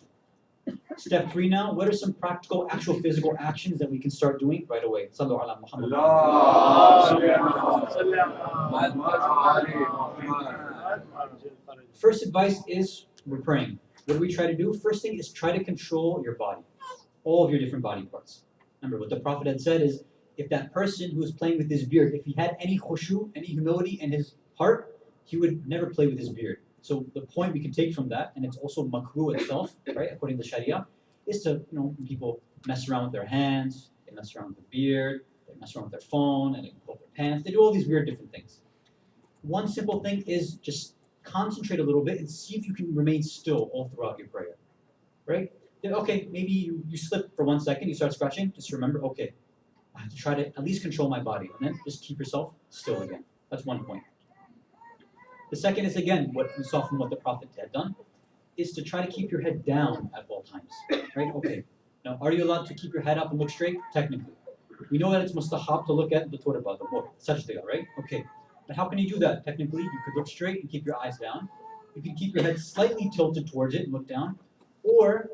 Step 3 now, what are some practical, actual physical actions that we can start doing right away? Sallu ala Muhammad. First advice is, we're praying. What do we try to do? First thing is try to control your body. All of your different body parts. Remember, what the Prophet had said is, if that person who was playing with his beard, if he had any khushu, any humility in his heart, he would never play with his beard. So the point we can take from that, and it's also makruh itself, right, according to Sharia, is to, when people mess around with their hands, they mess around with their beard, they mess around with their phone, and they pull their pants, they do all these weird different things. One simple thing is just concentrate a little bit and see if you can remain still all throughout your prayer, right? Then, okay, maybe you slip for 1 second, you start scratching, just remember, okay, I have to try to at least control my body, and then just keep yourself still again. That's one point. The second is, again, what we saw from what the Prophet had done, is to try to keep your head down at all times, right? Okay, now are you allowed to keep your head up and look straight? Technically. We know that it's mustahab to look at the turba, the sajda, right? Okay, but how can you do that? Technically, you could look straight and keep your eyes down. You can keep your head slightly tilted towards it and look down, or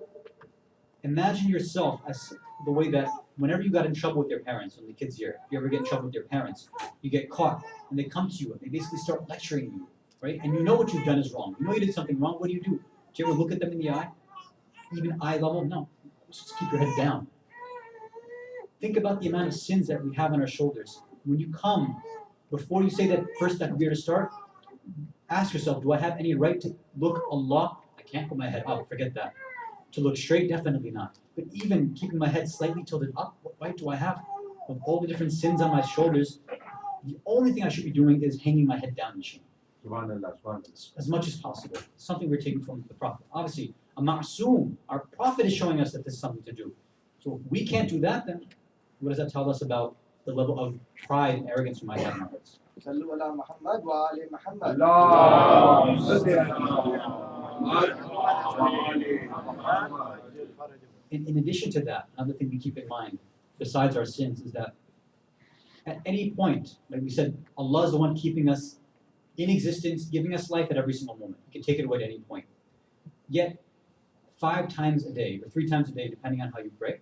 imagine yourself as the way that whenever you got in trouble with your parents, when the kid's here, if you ever get in trouble with your parents, you get caught, and they come to you, and they basically start lecturing you, right? And you know what you've done is wrong. You know you did something wrong, what do? Do you ever look at them in the eye? Even eye level? No. Just keep your head down. Think about the amount of sins that we have on our shoulders. When you come, before you say that first takbir to start, ask yourself, do I have any right to look Allah? I can't put my head up, forget that. To look straight, definitely not. But even keeping my head slightly tilted up, what right do I have? With all the different sins on my shoulders, the only thing I should be doing is hanging my head down in shame. As much as possible. Something we're taking from the Prophet. Obviously, a ma'soom, our Prophet is showing us that this is something to do. So if we can't do that, then what does that tell us about the level of pride and arrogance we might have in our hearts? In addition to that, another thing we keep in mind, besides our sins, is that at any point, like we said, Allah is the one keeping us in existence, giving us life at every single moment. He can take it away at any point. Yet, 5 times a day, or 3 times a day, depending on how you pray,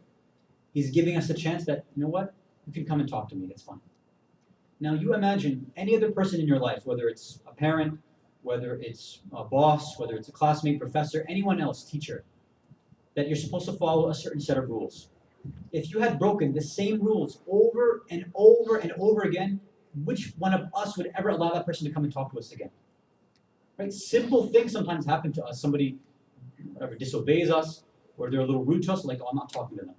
He's giving us a chance that, you know what, you can come and talk to me, it's fine. Now you imagine any other person in your life, whether it's a parent, whether it's a boss, whether it's a classmate, professor, anyone else, teacher, that you're supposed to follow a certain set of rules. If you had broken the same rules over and over and over again, which one of us would ever allow that person to come and talk to us again? Right? Simple things sometimes happen to us. Somebody, whatever, disobeys us, or they're a little rude to us, like, oh, I'm not talking to them.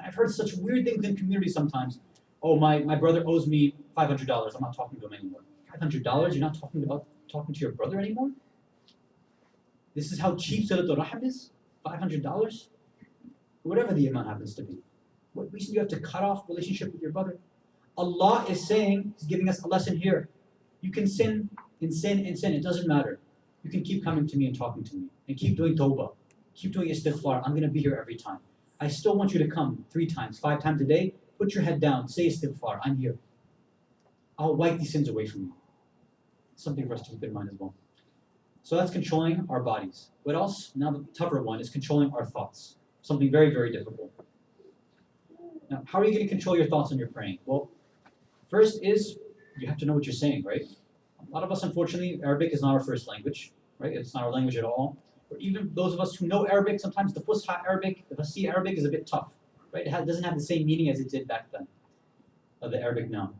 I've heard such weird things in community sometimes. Oh, my brother owes me $500. I'm not talking to him anymore. $500? You're not talking to your brother anymore? This is how cheap Salatul Rahim is? $500? Whatever the amount happens to be. What reason do you have to cut off relationship with your brother? Allah is saying, He's giving us a lesson here. You can sin and sin and sin. It doesn't matter. You can keep coming to me and talking to me. And keep doing tawbah. Keep doing istighfar. I'm going to be here every time. I still want you to come 3 times, 5 times a day. Put your head down. Say istighfar. I'm here. I'll wipe these sins away from you. Something for us to keep in mind as well. So that's controlling our bodies. What else? Now the tougher one is controlling our thoughts. Something very, very difficult. Now, how are you going to control your thoughts when you're praying? Well, first is you have to know what you're saying, right? A lot of us, unfortunately, Arabic is not our first language, right? It's not our language at all. Or even those of us who know Arabic, sometimes the Fusha Arabic, the Fasi Arabic is a bit tough, right? It doesn't have the same meaning as it did back then, the Arabic now.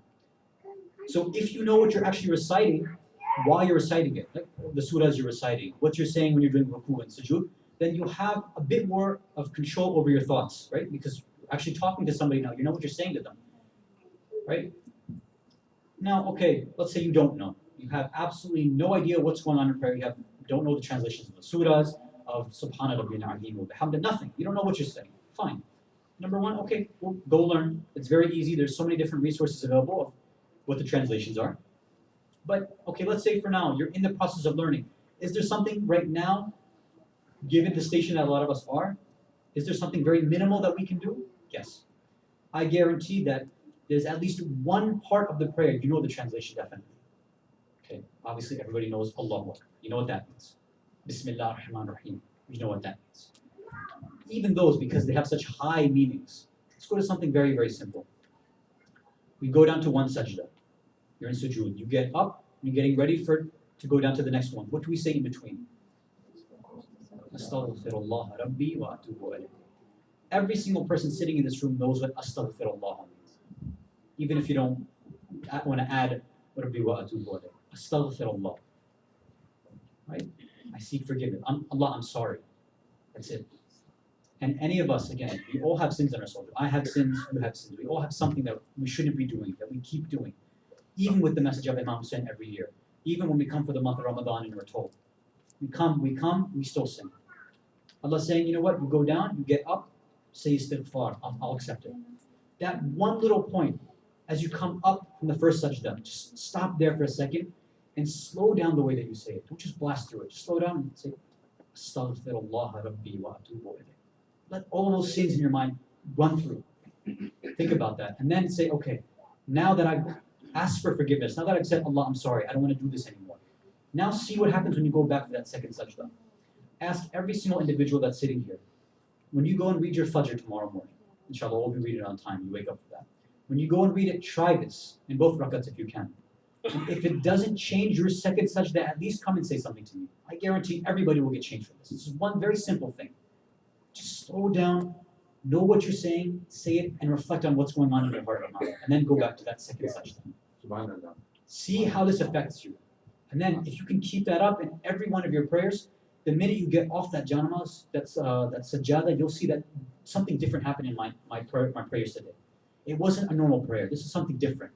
So if you know what you're actually reciting, while you're reciting it, like the surahs you're reciting, what you're saying when you're doing ruku and sujood, then you'll have a bit more of control over your thoughts, right? Because you're actually talking to somebody now, you know what you're saying to them, right? Now, okay, let's say you don't know. You have absolutely no idea what's going on in prayer. You don't know the translations of the surahs, of Subhana Rabbina Azim, or Bihamdi, nothing. You don't know what you're saying. Fine. Number one, okay, well, go learn. It's very easy. There's so many different resources available of what the translations are. But okay, let's say for now you're in the process of learning. Is there something right now, given the station that a lot of us are, is there something very minimal that we can do? Yes. I guarantee that there's at least one part of the prayer, you know the translation definitely. Okay, obviously everybody knows Allahu Akbar. You know what that means. Bismillah ar-Rahman ar-Rahim. You know what that means. Even those, because they have such high meanings. Let's go to something very, very simple. We go down to one sajda. You're in sujood. You get up, you're getting ready to go down to the next one. What do we say in between? Astaghfirullah Rabbi wa atubu ilayh. Every single person sitting in this room knows what astaghfirullah means. Even if you don't want to add Rabbi wa atubu ilayh. Astaghfirullah. Right? I seek forgiveness. Allah, I'm sorry. That's it. And any of us, again, we all have sins in our soul. I have sins, you have sins. We all have something that we shouldn't be doing, that we keep doing. Even with the message of Imam Hussein every year. Even when we come for the month of Ramadan and we're told. We come, we still sin. Allah's saying, you know what, you go down, you get up, say istighfar, I'll accept it. That one little point, as you come up from the first sajda, just stop there for a second and slow down the way that you say it. Don't just blast through it. Just slow down and say, Astaghfirullah Rabbi wa atubu ilayh. Let all those sins in your mind run through. Think about that. And then say, okay, now that I've asked for forgiveness, now that I've said, Allah, I'm sorry, I don't want to do this anymore. Now see what happens when you go back to that second sajda. Ask every single individual that's sitting here. When you go and read your fajr tomorrow morning, inshallah, all of you read it on time, you wake up for that. When you go and read it, try this in both rakats if you can. And if it doesn't change your second sajda, at least come and say something to me. I guarantee everybody will get changed from this. This is one very simple thing. Just slow down, know what you're saying, say it, and reflect on what's going on in your heart right now. And then go back to that second sajda. See how this affects you. And then if you can keep that up in every one of your prayers, the minute you get off that janamas, that sajjada, you'll see that something different happened in my prayers today. It wasn't a normal prayer. This is something different.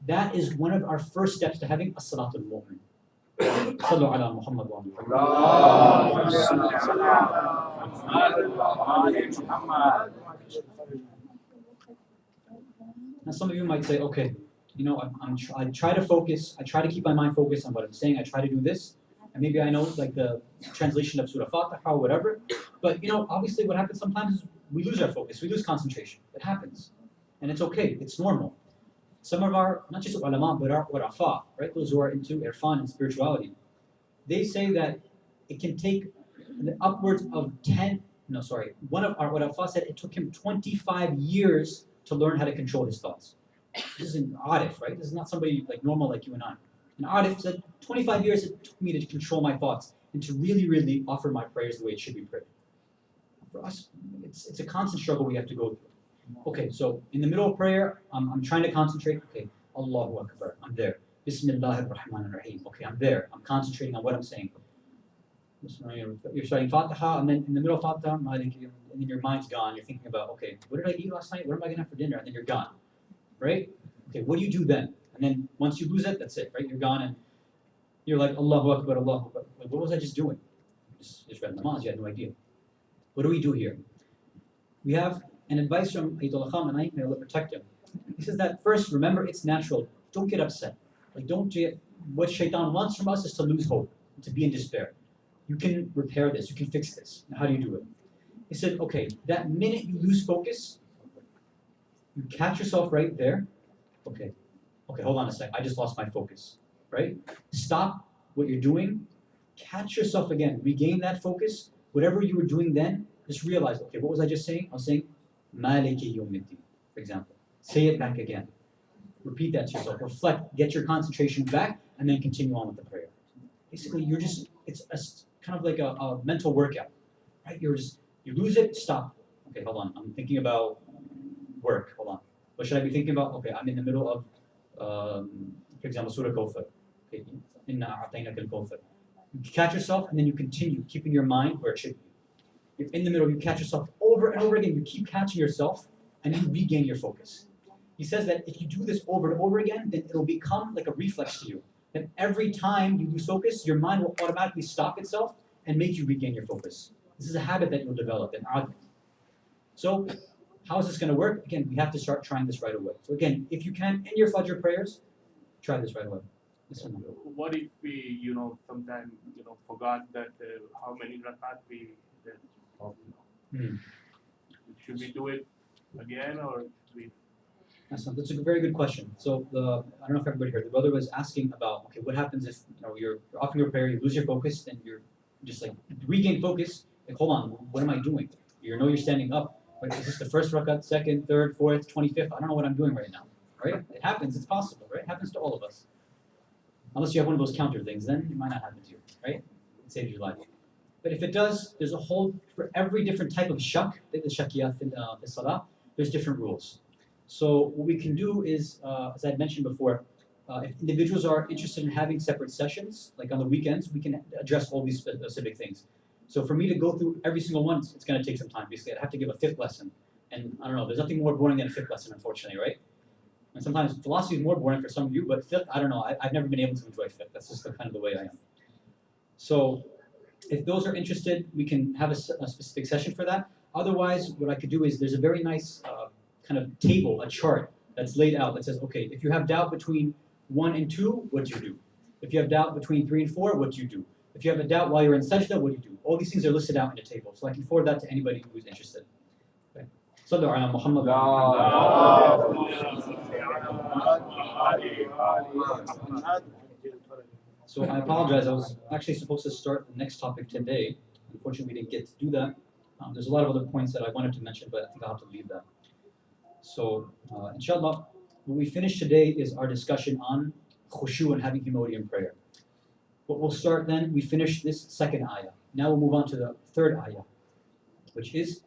That is one of our first steps to having a salatul mu'min. Sallu ala Muhammad wa Now some of you might say, okay, you know, I try to focus, I try to keep my mind focused on what I'm saying, I try to do this, and maybe I know like the translation of Surah Fatiha or whatever, but you know, obviously what happens sometimes is we lose our focus, we lose concentration. It happens. And it's okay, it's normal. Some of our, not just ulama, but our urafa, right, those who are into irfan and spirituality, they say that it can take upwards of one of our urafa said it took him 25 years to learn how to control his thoughts. This is an arif, right? This is not somebody like normal like you and I. An arif said, 25 years it took me to control my thoughts and to really, really offer my prayers the way it should be prayed. For us, it's a constant struggle we have to go through. Okay, so in the middle of prayer, I'm trying to concentrate. Okay, Allahu Akbar, I'm there. Bismillah ar-Rahman ar-Rahim. Okay, I'm there. I'm concentrating on what I'm saying. You're starting Fatiha, and then in the middle of Fatiha, and then your mind's gone. You're thinking about, okay, what did I eat last night? What am I going to have for dinner? And then you're gone, right? Okay, what do you do then? And then once you lose it, that's it, right? You're gone, and you're like, Allahu Akbar, Allahu Akbar. Like, what was I just doing? Just read namaz, you had no idea. What do we do here? We have an advice from Ayatollah Khamenei, may Allah protect him. He says that first, remember it's natural. Don't get upset. Like what shaitan wants from us is to lose hope, to be in despair. You can repair this, you can fix this. Now, how do you do it? He said, okay, that minute you lose focus, you catch yourself right there. Okay, hold on a sec. I just lost my focus, right? Stop what you're doing, catch yourself again, regain that focus. Whatever you were doing then, just realize, okay, what was I just saying? I was saying, Maliki Yawmiddin, for example. Say it back again. Repeat that to yourself. Reflect, get your concentration back, and then continue on with the prayer. Basically, it's kind of like a mental workout, right? You lose it, stop. Okay, hold on. I'm thinking about work. Hold on. What should I be thinking about? Okay, I'm in the middle of, for example, Surah Kawthar. Okay, Inna a'tainaka al-Kawthar. You catch yourself, and then you continue, keeping your mind where it should be. You're in the middle, you catch yourself over and over again. You keep catching yourself, and you regain your focus. He says that if you do this over and over again, then it'll become like a reflex to you. That every time you lose focus, your mind will automatically stop itself and make you regain your focus. This is a habit that you'll develop, an adab. So, how is this going to work? Again, we have to start trying this right away. So again, if you can, in your Fajr prayers, try this right away. Yes, ma'am. What if we, sometime, forgot that how many rakat we did? Hmm. Should we do it again or should we? That's a very good question. So I don't know if everybody heard. The brother was asking about, okay, what happens if you're offering your prayer, you lose your focus, then you're just like regain focus. Like, hold on, what am I doing? You're standing up. Like, is this the first rakat, second, third, fourth, 25th? I don't know what I'm doing right now. Right? It happens. It's possible. Right? It happens to all of us. Unless you have one of those counter things, then it might not happen to you. Right? It saves your life. But if it does, there's a whole for every different type of shak, the shakiyat in salah. There's different rules. So what we can do is, as I mentioned before, if individuals are interested in having separate sessions, like on the weekends, we can address all these specific things. So for me to go through every single one, it's going to take some time. Basically, I'd have to give a fiqh lesson. And I don't know, there's nothing more boring than a fiqh lesson, unfortunately, right? And sometimes philosophy is more boring for some of you, but fiqh, I don't know, I've never been able to enjoy fiqh. That's just kind of the way I am. So if those are interested, we can have a specific session for that. Otherwise, what I could do is there's a very nice kind of table, a chart that's laid out that says, okay, if you have doubt between 1 and 2, what do you do? If you have doubt between 3 and 4, what do you do? If you have a doubt while you're in sajda, what do you do? All these things are listed out in the table, so I can forward that to anybody who's interested. Okay. Sallu ala Muhammad. So I apologize, I was actually supposed to start the next topic today. Unfortunately, we didn't get to do that. There's a lot of other points that I wanted to mention, but I think I'll have to leave that. So, inshallah, what we finish today is our discussion on khushu and having humility in prayer. What we'll start then, we finish this second ayah. Now we'll move on to the third ayah, which is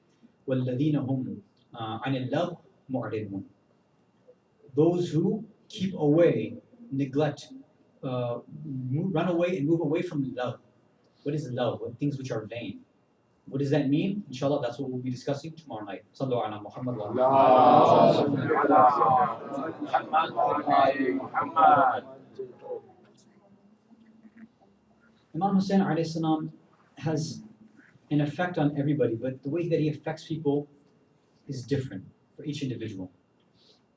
وَالَّذِينَ هُمْ عَنِ اللَّغْوِ مُعْرِضُونَ. Those who keep away, neglect, run away and move away from love. What is love? What things which are vain? What does that mean? Inshallah, that's what we'll be discussing tomorrow night. Sallu ala Muhammad wa Imam Hussein alayhi salam has an effect on everybody, but the way that he affects people is different for each individual.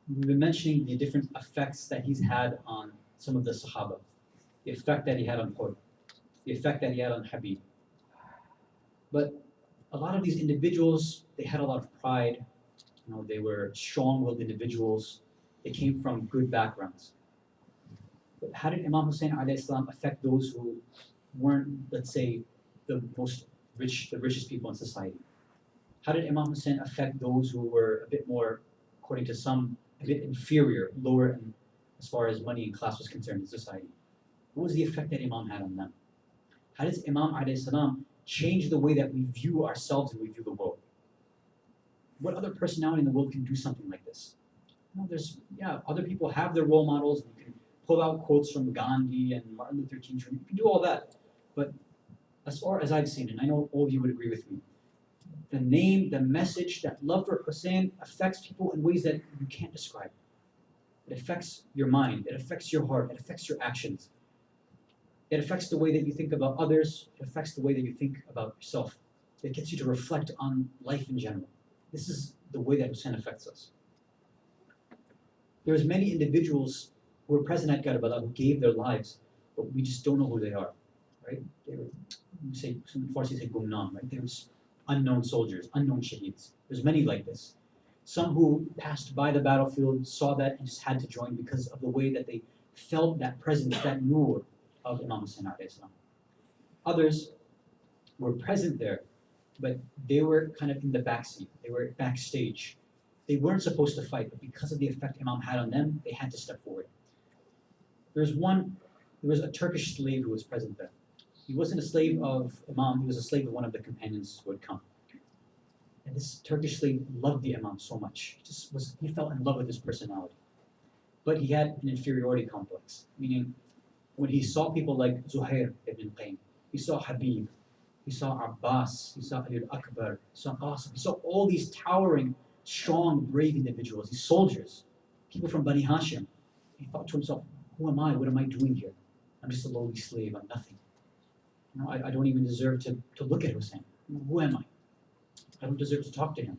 We've been mentioning the different effects that he's had on some of the Sahaba. The effect that he had on Hud, the effect that he had on Habib. But a lot of these individuals, they had a lot of pride. They were strong-willed individuals. They came from good backgrounds. But how did Imam Hussein alayhi salam affect those who weren't, let's say, the richest people in society? How did Imam Hussein affect those who were a bit more, according to some, a bit inferior, lower in, as far as money and class was concerned in society? What was the effect that Imam had on them? How does Imam alayhi salam change the way that we view ourselves and we view the world? What other personality in the world can do something like this? Other people have their role models. You can pull out quotes from Gandhi and Martin Luther King Jr. You can do all that. But as far as I've seen, and I know all of you would agree with me, the name, the message, that love for Hussein affects people in ways that you can't describe. It affects your mind. It affects your heart. It affects your actions. It affects the way that you think about others. It affects the way that you think about yourself. It gets you to reflect on life in general. This is the way that Hussein affects us. There's many individuals who were present at Karbala who gave their lives, but we just don't know who they are, right? They were, some Farsi say gumnam, right? They were unknown soldiers, unknown shaheeds. There's many like this. Some who passed by the battlefield, saw that, and just had to join because of the way that they felt that presence, that nur of Imam Hussein alayhi salam. Others were present there, but they were kind of in the backseat. They were backstage. They weren't supposed to fight, but because of the effect Imam had on them, they had to step forward. There was a Turkish slave who was present there. He wasn't a slave of Imam, he was a slave of one of the companions who had come. And this Turkish slave loved the Imam so much. He fell in love with his personality. But he had an inferiority complex, meaning when he saw people like Zuhair ibn Qaym, he saw Habib, he saw Abbas, he saw Ali al-Akbar, he saw Qasim, he saw all these towering, strong, brave individuals, these soldiers, people from Bani Hashim. He thought to himself, who am I? What am I doing here? I'm just a lowly slave, I'm nothing. I don't even deserve to look at Hussein. Who am I? I don't deserve to talk to him.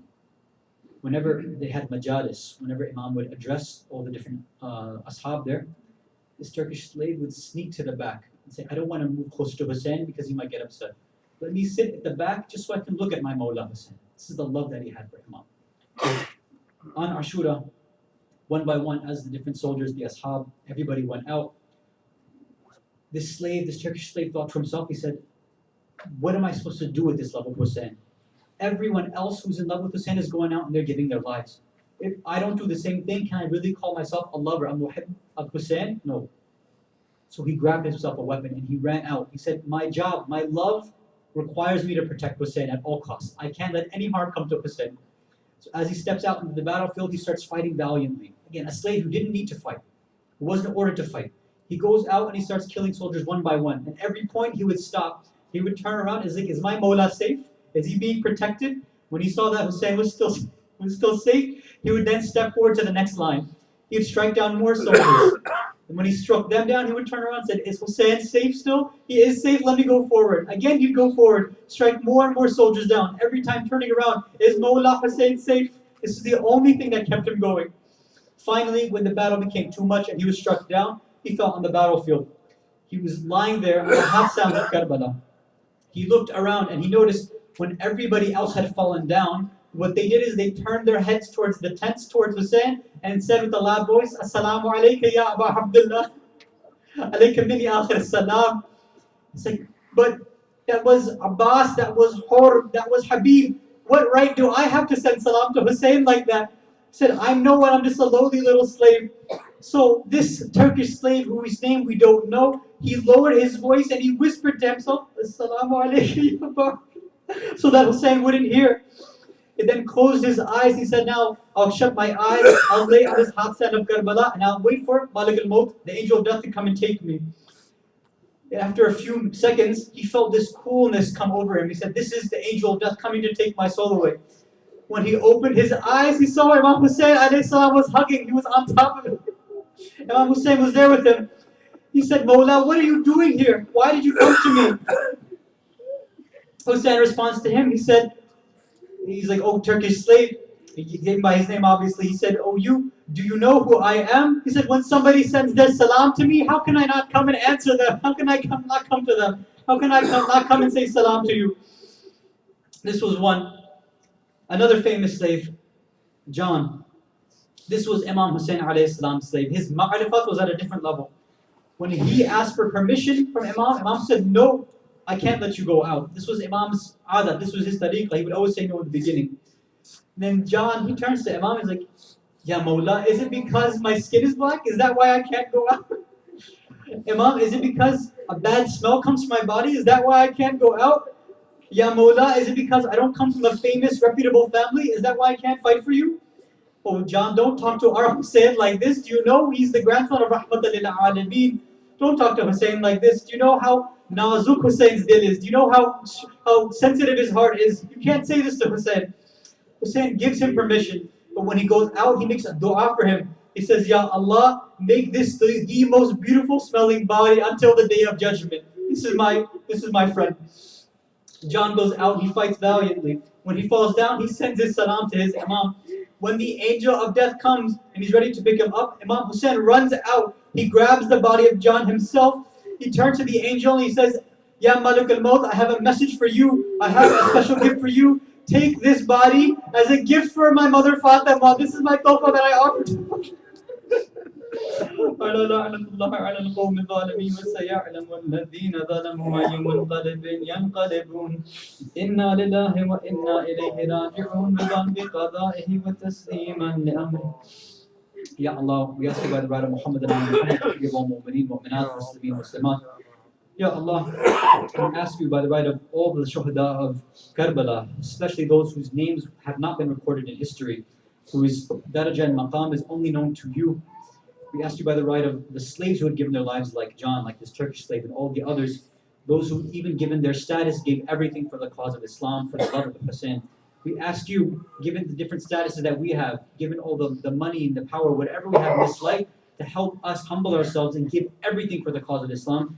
Whenever they had Majalis, whenever Imam would address all the different ashab there, this Turkish slave would sneak to the back and say, I don't want to move closer to Hussein because he might get upset. Let me sit at the back just so I can look at my Mawla Hussein. This is the love that he had for Imam. On Ashura, one by one, as the different soldiers, the ashab, everybody went out. This slave, this Turkish slave, thought to himself, he said, what am I supposed to do with this love of Hussein? Everyone else who's in love with Hussein is going out and they're giving their lives. If I don't do the same thing, can I really call myself a lover, a muhib of Hussein? No. So he grabbed himself a weapon and he ran out. He said, my job, my love requires me to protect Hussein at all costs. I can't let any harm come to Hussein. So as he steps out into the battlefield, he starts fighting valiantly. Again, a slave who didn't need to fight, who wasn't ordered to fight. He goes out and he starts killing soldiers one by one. At every point he would stop. He would turn around and is like, is my Mawla safe? Is he being protected? When he saw that Hussein was still safe, he would then step forward to the next line. He would strike down more soldiers. And when he struck them down, he would turn around and said, is Hussein safe still? He is safe, let me go forward. Again, he'd go forward, strike more and more soldiers down. Every time turning around, is Mawla Hussein safe? This is the only thing that kept him going. Finally, when the battle became too much and he was struck down, he fell on the battlefield. He was lying there on the hot sands of Karbala. He looked around and he noticed when everybody else had fallen down, what they did is they turned their heads towards the tents, towards Hussein, and said with a loud voice, Assalamu alayka ya Aba Abdullah, alayka minni akhir salam. It's like, but that was Abbas, that was Hur, that was Habib. What right do I have to send salam to Hussein like that? He said, I'm no one, I'm just a lowly little slave. So this Turkish slave whose name we don't know, he lowered his voice and he whispered to himself, Assalamu alayka ya Aba, so that Hussein wouldn't hear. He then closed his eyes. He said, now I'll shut my eyes, I'll lay on this hot sand of Karbala, and I'll wait for Malik al-Maut, the angel of death, to come and take me. And after a few seconds, he felt this coolness come over him. He said, this is the angel of death coming to take my soul away. When he opened his eyes, he saw Imam Hussein alayhi salam was hugging. He was on top of him. Imam Hussein was there with him. He said, Mawla, what are you doing here? Why did you come to me? Hussein responds to him. He said, he's like, oh, Turkish slave. He gave him by his name, obviously. He said, oh, do you know who I am? He said, when somebody sends their salam to me, how can I not come and answer them? How can I not come to them? How can I not come and say salam to you? This was one. Another famous slave, John. This was Imam Hussein alayhi salam's slave. His ma'rifat was at a different level. When he asked for permission from Imam said, no, I can't let you go out. This was Imam's adat. This was his tariqah. He would always say no at the beginning. Then John, he turns to Imam and is like, Ya Mawla, is it because my skin is black? Is that why I can't go out? Imam, is it because a bad smell comes from my body? Is that why I can't go out? Ya Mawla, is it because I don't come from a famous, reputable family? Is that why I can't fight for you? Oh, John, don't talk to our Hussein like this. Do you know he's the grandson of Rahmatan lil Alameen? Don't talk to Hussein like this. Do you know how nazuk Hussein's dil is? Do you know how sensitive his heart is? You can't say this to Hussein. Hussein gives him permission, but when he goes out, he makes a dua for him. He says, Ya Allah, make this the most beautiful smelling body until the day of judgment. This is my friend. John goes out, he fights valiantly. When he falls down, he sends his salam to his Imam. When the angel of death comes and he's ready to pick him up, Imam Hussein runs out. He grabs the body of John himself. He turns to the angel and he says, Ya Malik al-Maut, I have a message for you. I have a special gift for you. Take this body as a gift for my mother Fatima. This is my tawfa that I offer to you. ألا لعنة الله على القوم الظالمين وسيعلم الذين ظلموا أي منقلب ينقلبون إنا لله وإنا إليه راجعون بذنب قضائه وتسليما لأمره. Ya Allah, we ask you by the right of Muhammad and Muhammad to forgive all mu'mineen, mu'minat, muslimin, muslimat. Ya Allah, we ask you by the right of all the shuhada of Karbala, especially those whose names have not been recorded in history, whose darajah and maqam is only known to you. We ask you by the right of the slaves who had given their lives like John, like this Turkish slave, and all the others, those who even given their status gave everything for the cause of Islam, for the love of the Hussein. We ask you, given the different statuses that we have, given all the money and the power, whatever we have in this life, to help us humble ourselves and give everything for the cause of Islam.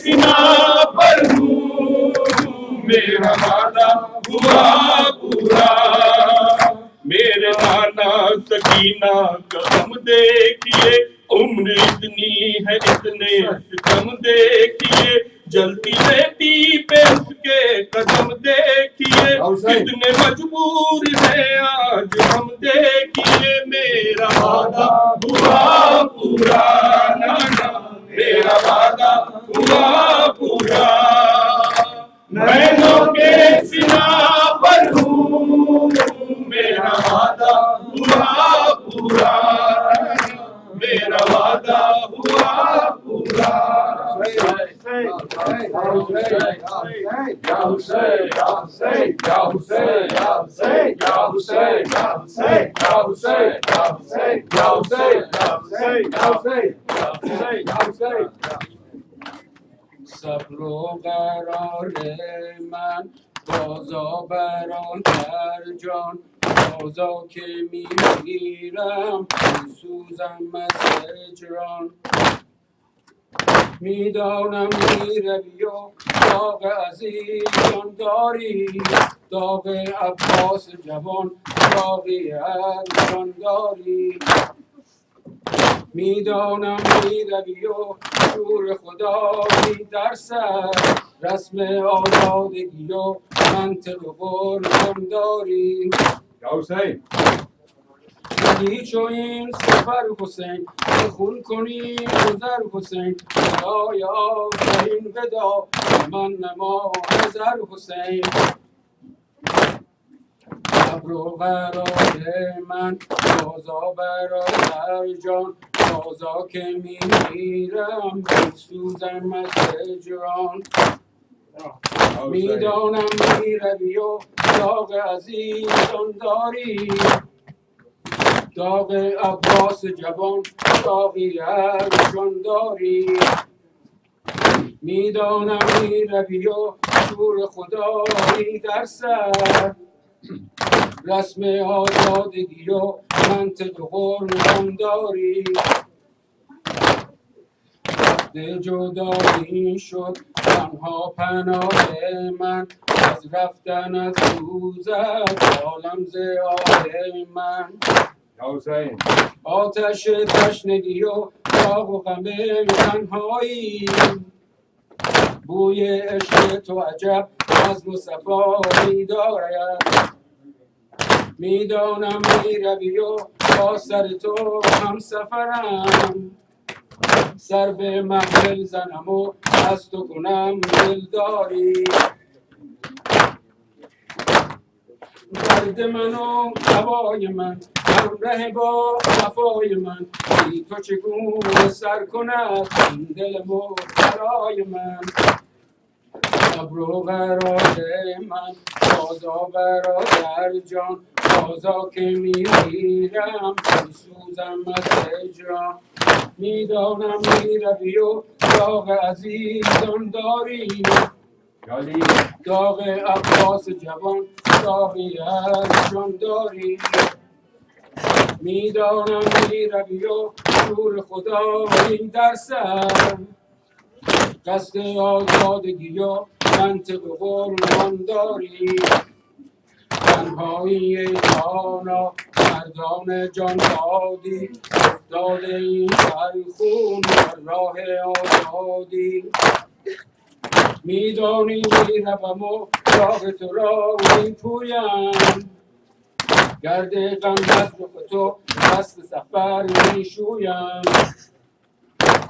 वादा हुआ पूरा। मेरे नाना सकीना कदम देखिए, उम्र इतनी है इतने सितम देखिए, जलती बेटी पे उसके कदम देखिए, कितने मजबूर हैं आज हम देखिए। मेरा वादा हुआ पूरा नाना, मेरा वादा हुआ पूरा। नैनों के सिना पर हूँ, मेरा वादा हुआ पूरा, मेरा वादा हुआ पूरा। صبر و قرار من بازا بران در جان، بازا که میمیرم سوزم از هجران. میدانم میروی و داغ عزیزان داری، داغ عباس جوان داغی ارجان داری. میدانم میروی و شور خدایی در سر، رسم آزادگی و منطق قرآن داری. ولی چو این سفر حسین خون کنی گذر حسین، برای آخرین ودا من نما نظر حسین. صبر و قرار من بازا برادر جان، بازا که میمیرم سوزم از هجران. میدانم میروی و داغ عزیزان داری، داغ عباس جوان داغی ارجان داری. میدانم میروی و شور خدایی در سر، رسم آزادگی و منطق قرآن داری. وقت جدایی شد تنها پناه من، از رفتن از روزت عالم ز آه من. آتش تشنگی و داغ و غم تنهایی، بوی عشق تو عجب از مصطفی دارد. میدانم میروی و با سر تو هم سفرم، سر به محفل زنم و از تو کنم دلداری. درد من و هوای من همراه با وفای من، بی تو چگونه سر کند این دل مبتلای من. صبر و قرار من بازا برادر جان، بازا که میمیرم سوزم از هجران. میدانم میروی و داغ عزیزان داری، داغ عباس جوان داغی ارجان داری. میدانم میروی و شور خدایی در سر، قصد آزادگی و منطق قرآن داری. تنهایی ای جانا مردان جان دادی، داده این خون راه آزادی. میدانی میروم و راه تو را میپویم، گرد غم از رخ تو دست سفر میشویم.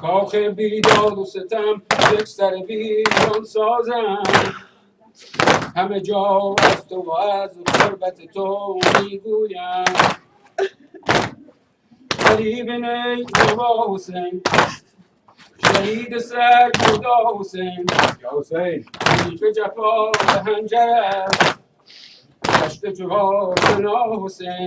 کاخ بیداد و ستم یک سر ویران سازم، همه جا از تو و از غربت تو میگویم. غریب نی بابا حسین، شهید سر خدا حسین، تو جفا به هنجرت دشت جوار بنا حسین.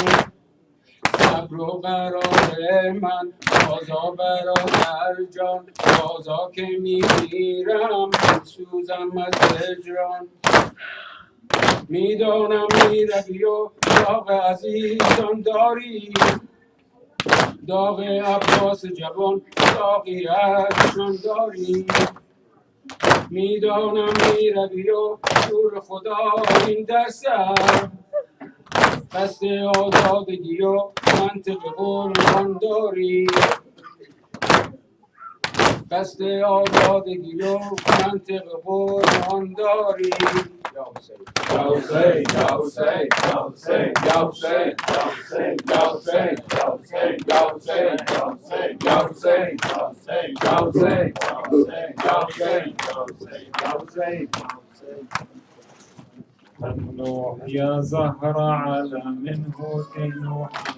صبر و قرار من بازا برادر جان، بازا که میمیرم سوزم از هجران. میدانم میروی و داغ عزیزان داری، داغ عباس جوان داغی ارجان داری. میدانم میروی و نور خدا این در سر قصد آزادگی و منطق قرآن داری قصد آزادگی و منطق قرآن داری Ya Hussein, Ya Hussein, Ya Hussein, Ya Hussein, Ya Hussein, Ya Hussein, Ya Hussein, Ya Hussein, Ya Hussein, Ya Hussein, Ya Hussein, Ya Hussein, Ya Hussein, Ya Hussein, Ya Hussein, Ya Hussein. النوح يا زهرة على منهوت نوحي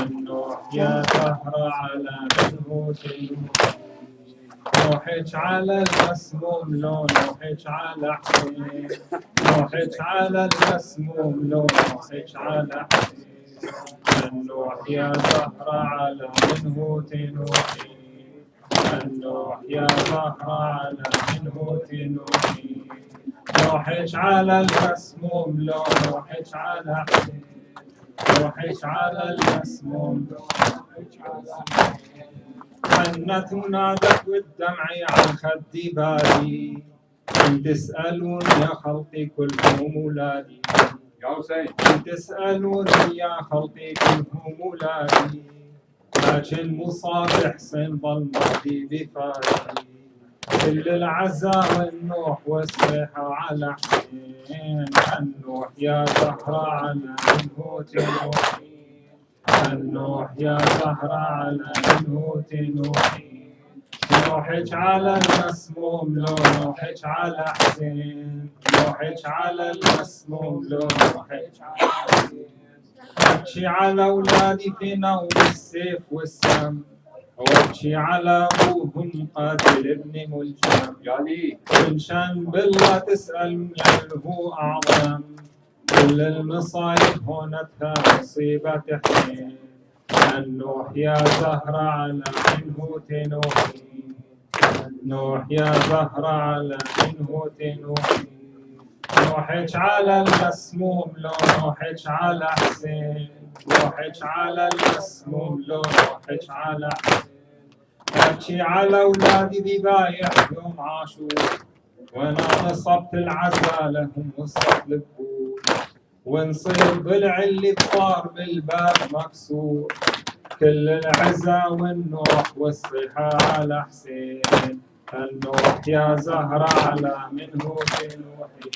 النوح يا زهرة على منهوت نوحي نوحك على المسموم لو نوحك على حسين نوحك على المسموم لو نوحك على حسين النوح يا زهرة على منهوت نوحي النوح يا زهرة على منهوت نوحي نوحك على المسموم لو نوحك على حسين نوحك على المسموم لو نوحك على حسين حنت ونادت والدمع عن خدي بالي إن تسألون يا خلقي كلهم ولادي Ya Hussein. إن تسألون يا خلقي كلهم ولادي لكن مصاب حسين ظل ماضي بفادي كل العزاء والنوح والصيحة على حسين النوح يا زهرة على منهوت نوحي النوح يا زهرة على منهوت نوحي نوحك على المسموم لو نوحك على حسين نوحك على المسموم لو نوحك على حسين أبكي على أولادي في نوم السيف والسم وابكي على أبوهم قاتل ابن ملجم Ya Ali. إن شان بالله تسأل من هو أعظم كل المصايب هونتها مصيبة حسين النوح يا زهرة على منهوت نوحي نوح يا زهرة على منهوت نوحي نوحك على المسموم لو نوحك على حسين نوحك على المسموم لو نوحك على حسين أبكي على أولادي ذبايح يوم عاشور وانا نصبت العزاء لهم وصلت البور ونصير بالعلي بطار بالباب مكسور كل العزاء والنوح والصيحة على حسين النوح يا زهرة على منهوت نوحي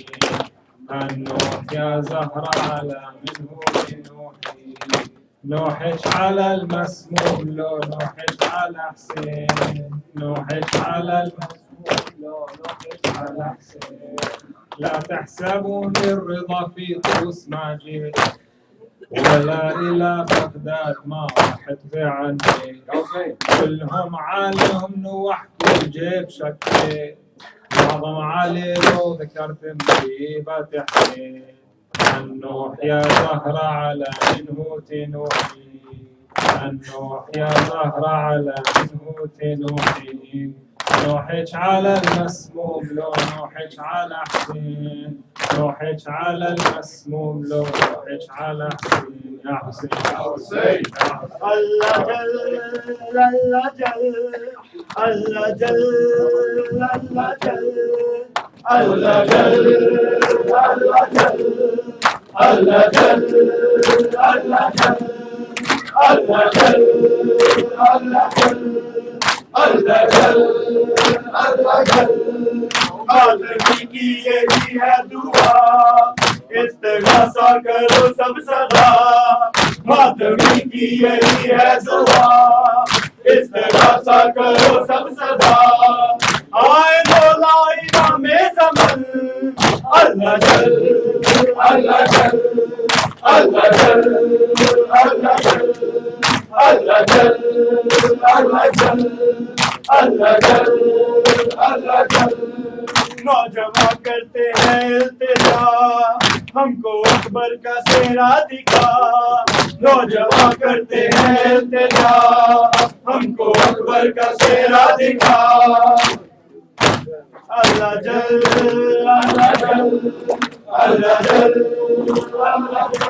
النوح يا زهرة على منهوت نوحي نوحك على المسموم لو نوحك على حسين نوحك على المسموم لو نوحك على حسين لا تحسبون الرضا في طوس ما جيت ولا إلى بغداد ما رحت في عني Ya Hussein. كلهم عالهم نوحت والجيب شكيت معظم علي لو ذكرت مصيبة حسين النوح يا زهرة على منهوت نوحي النوح يا زهرة على منهوت نوحي نوحك على المسموم لو نوحك على حسين نوحك على المسموم لو نوحك على حسين يا حسين Ya Hussein. الله جل الله جل الله جل الله جل الله جل الله جل الله جل الله جل الله جل الله جل الله جل आदमी की यही है दुआ इस्तिग़ासा करो सब सदा मातमी की यही है दुआ इस्तिग़ासा करो सब सदा आए मौला इमामे ज़मान अल्लाह जल अल्लाह जल अल्लाह जल अल्लाह जल अल्लाह जल अल्लाह जल अल्लाह जल अल्लाह जल नौजवान करते हैं इल्तिजा हमको अकबर का सेहरा दिखा नौजवान करते हैं इल्तिजा हमको अकबर का सेहरा दिखा अल्लाह जल अल्लाह जल अल्लाह जल अल्लाह जल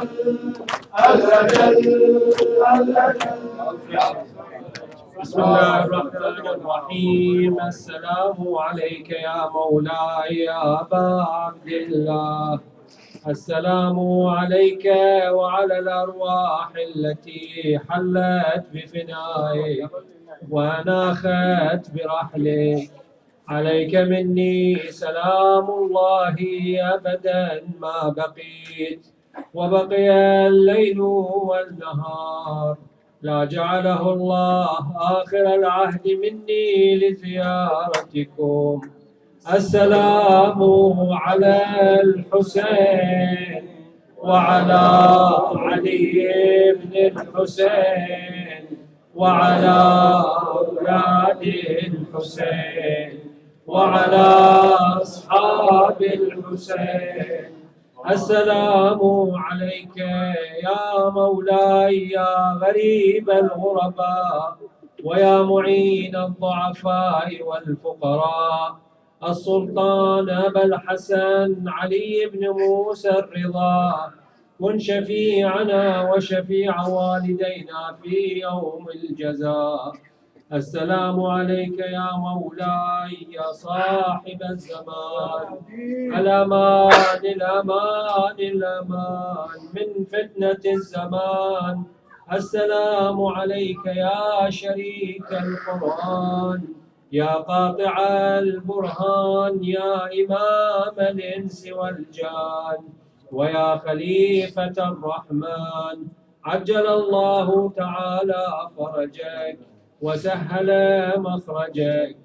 अल्लाह जल अल्लाह जल بسم الله الرحمن الرحيم. السلام عليك يا مولاي يا أبا عبد الله. السلام عليك وعلى الأرواح التي حلت بفنائك وناخت برحلك. عليك مني سلام الله أبدا ما بقيت وبقي الليل والنهار. لا جعله الله آخر العهد مني لزيارتكم. السلام على الحسين وعلى علي بن الحسين وعلى أولاد الحسين وعلى أصحاب الحسين. السلام عليك يا مولاي يا غريب الغرباء ويا معين الضعفاء والفقراء. السلطان أبا الحسن علي بن موسى الرضا، كن شفيعنا وشفيع والدينا في يوم الجزاء. السلام عليك يا مولاي يا صاحب الزمان. الأمان الأمان الأمان من فتنة الزمان. السلام عليك يا شريك القرآن يا قاطع البرهان يا إمام الإنس والجان ويا خليفة الرحمن. عجل الله تعالى فرجك وسهل مخرجك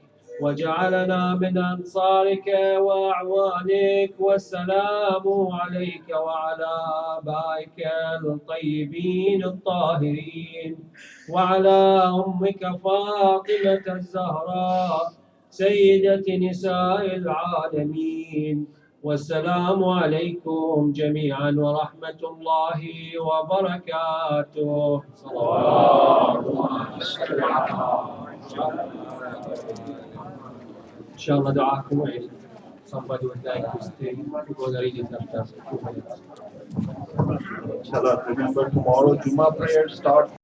وجعلنا من أنصارك وأعوانك. والسلام عليك وعلى آبائك الطيبين الطاهرين وعلى أمك فاطمة الزهراء سيدة نساء العالمين. والسلام عليكم جميعا ورحمة الله وبركاته. إن شاء الله دعاكم. Somebody would like to stay to go the reading after 2 minutes. Inshallah, remember tomorrow Juma prayer starts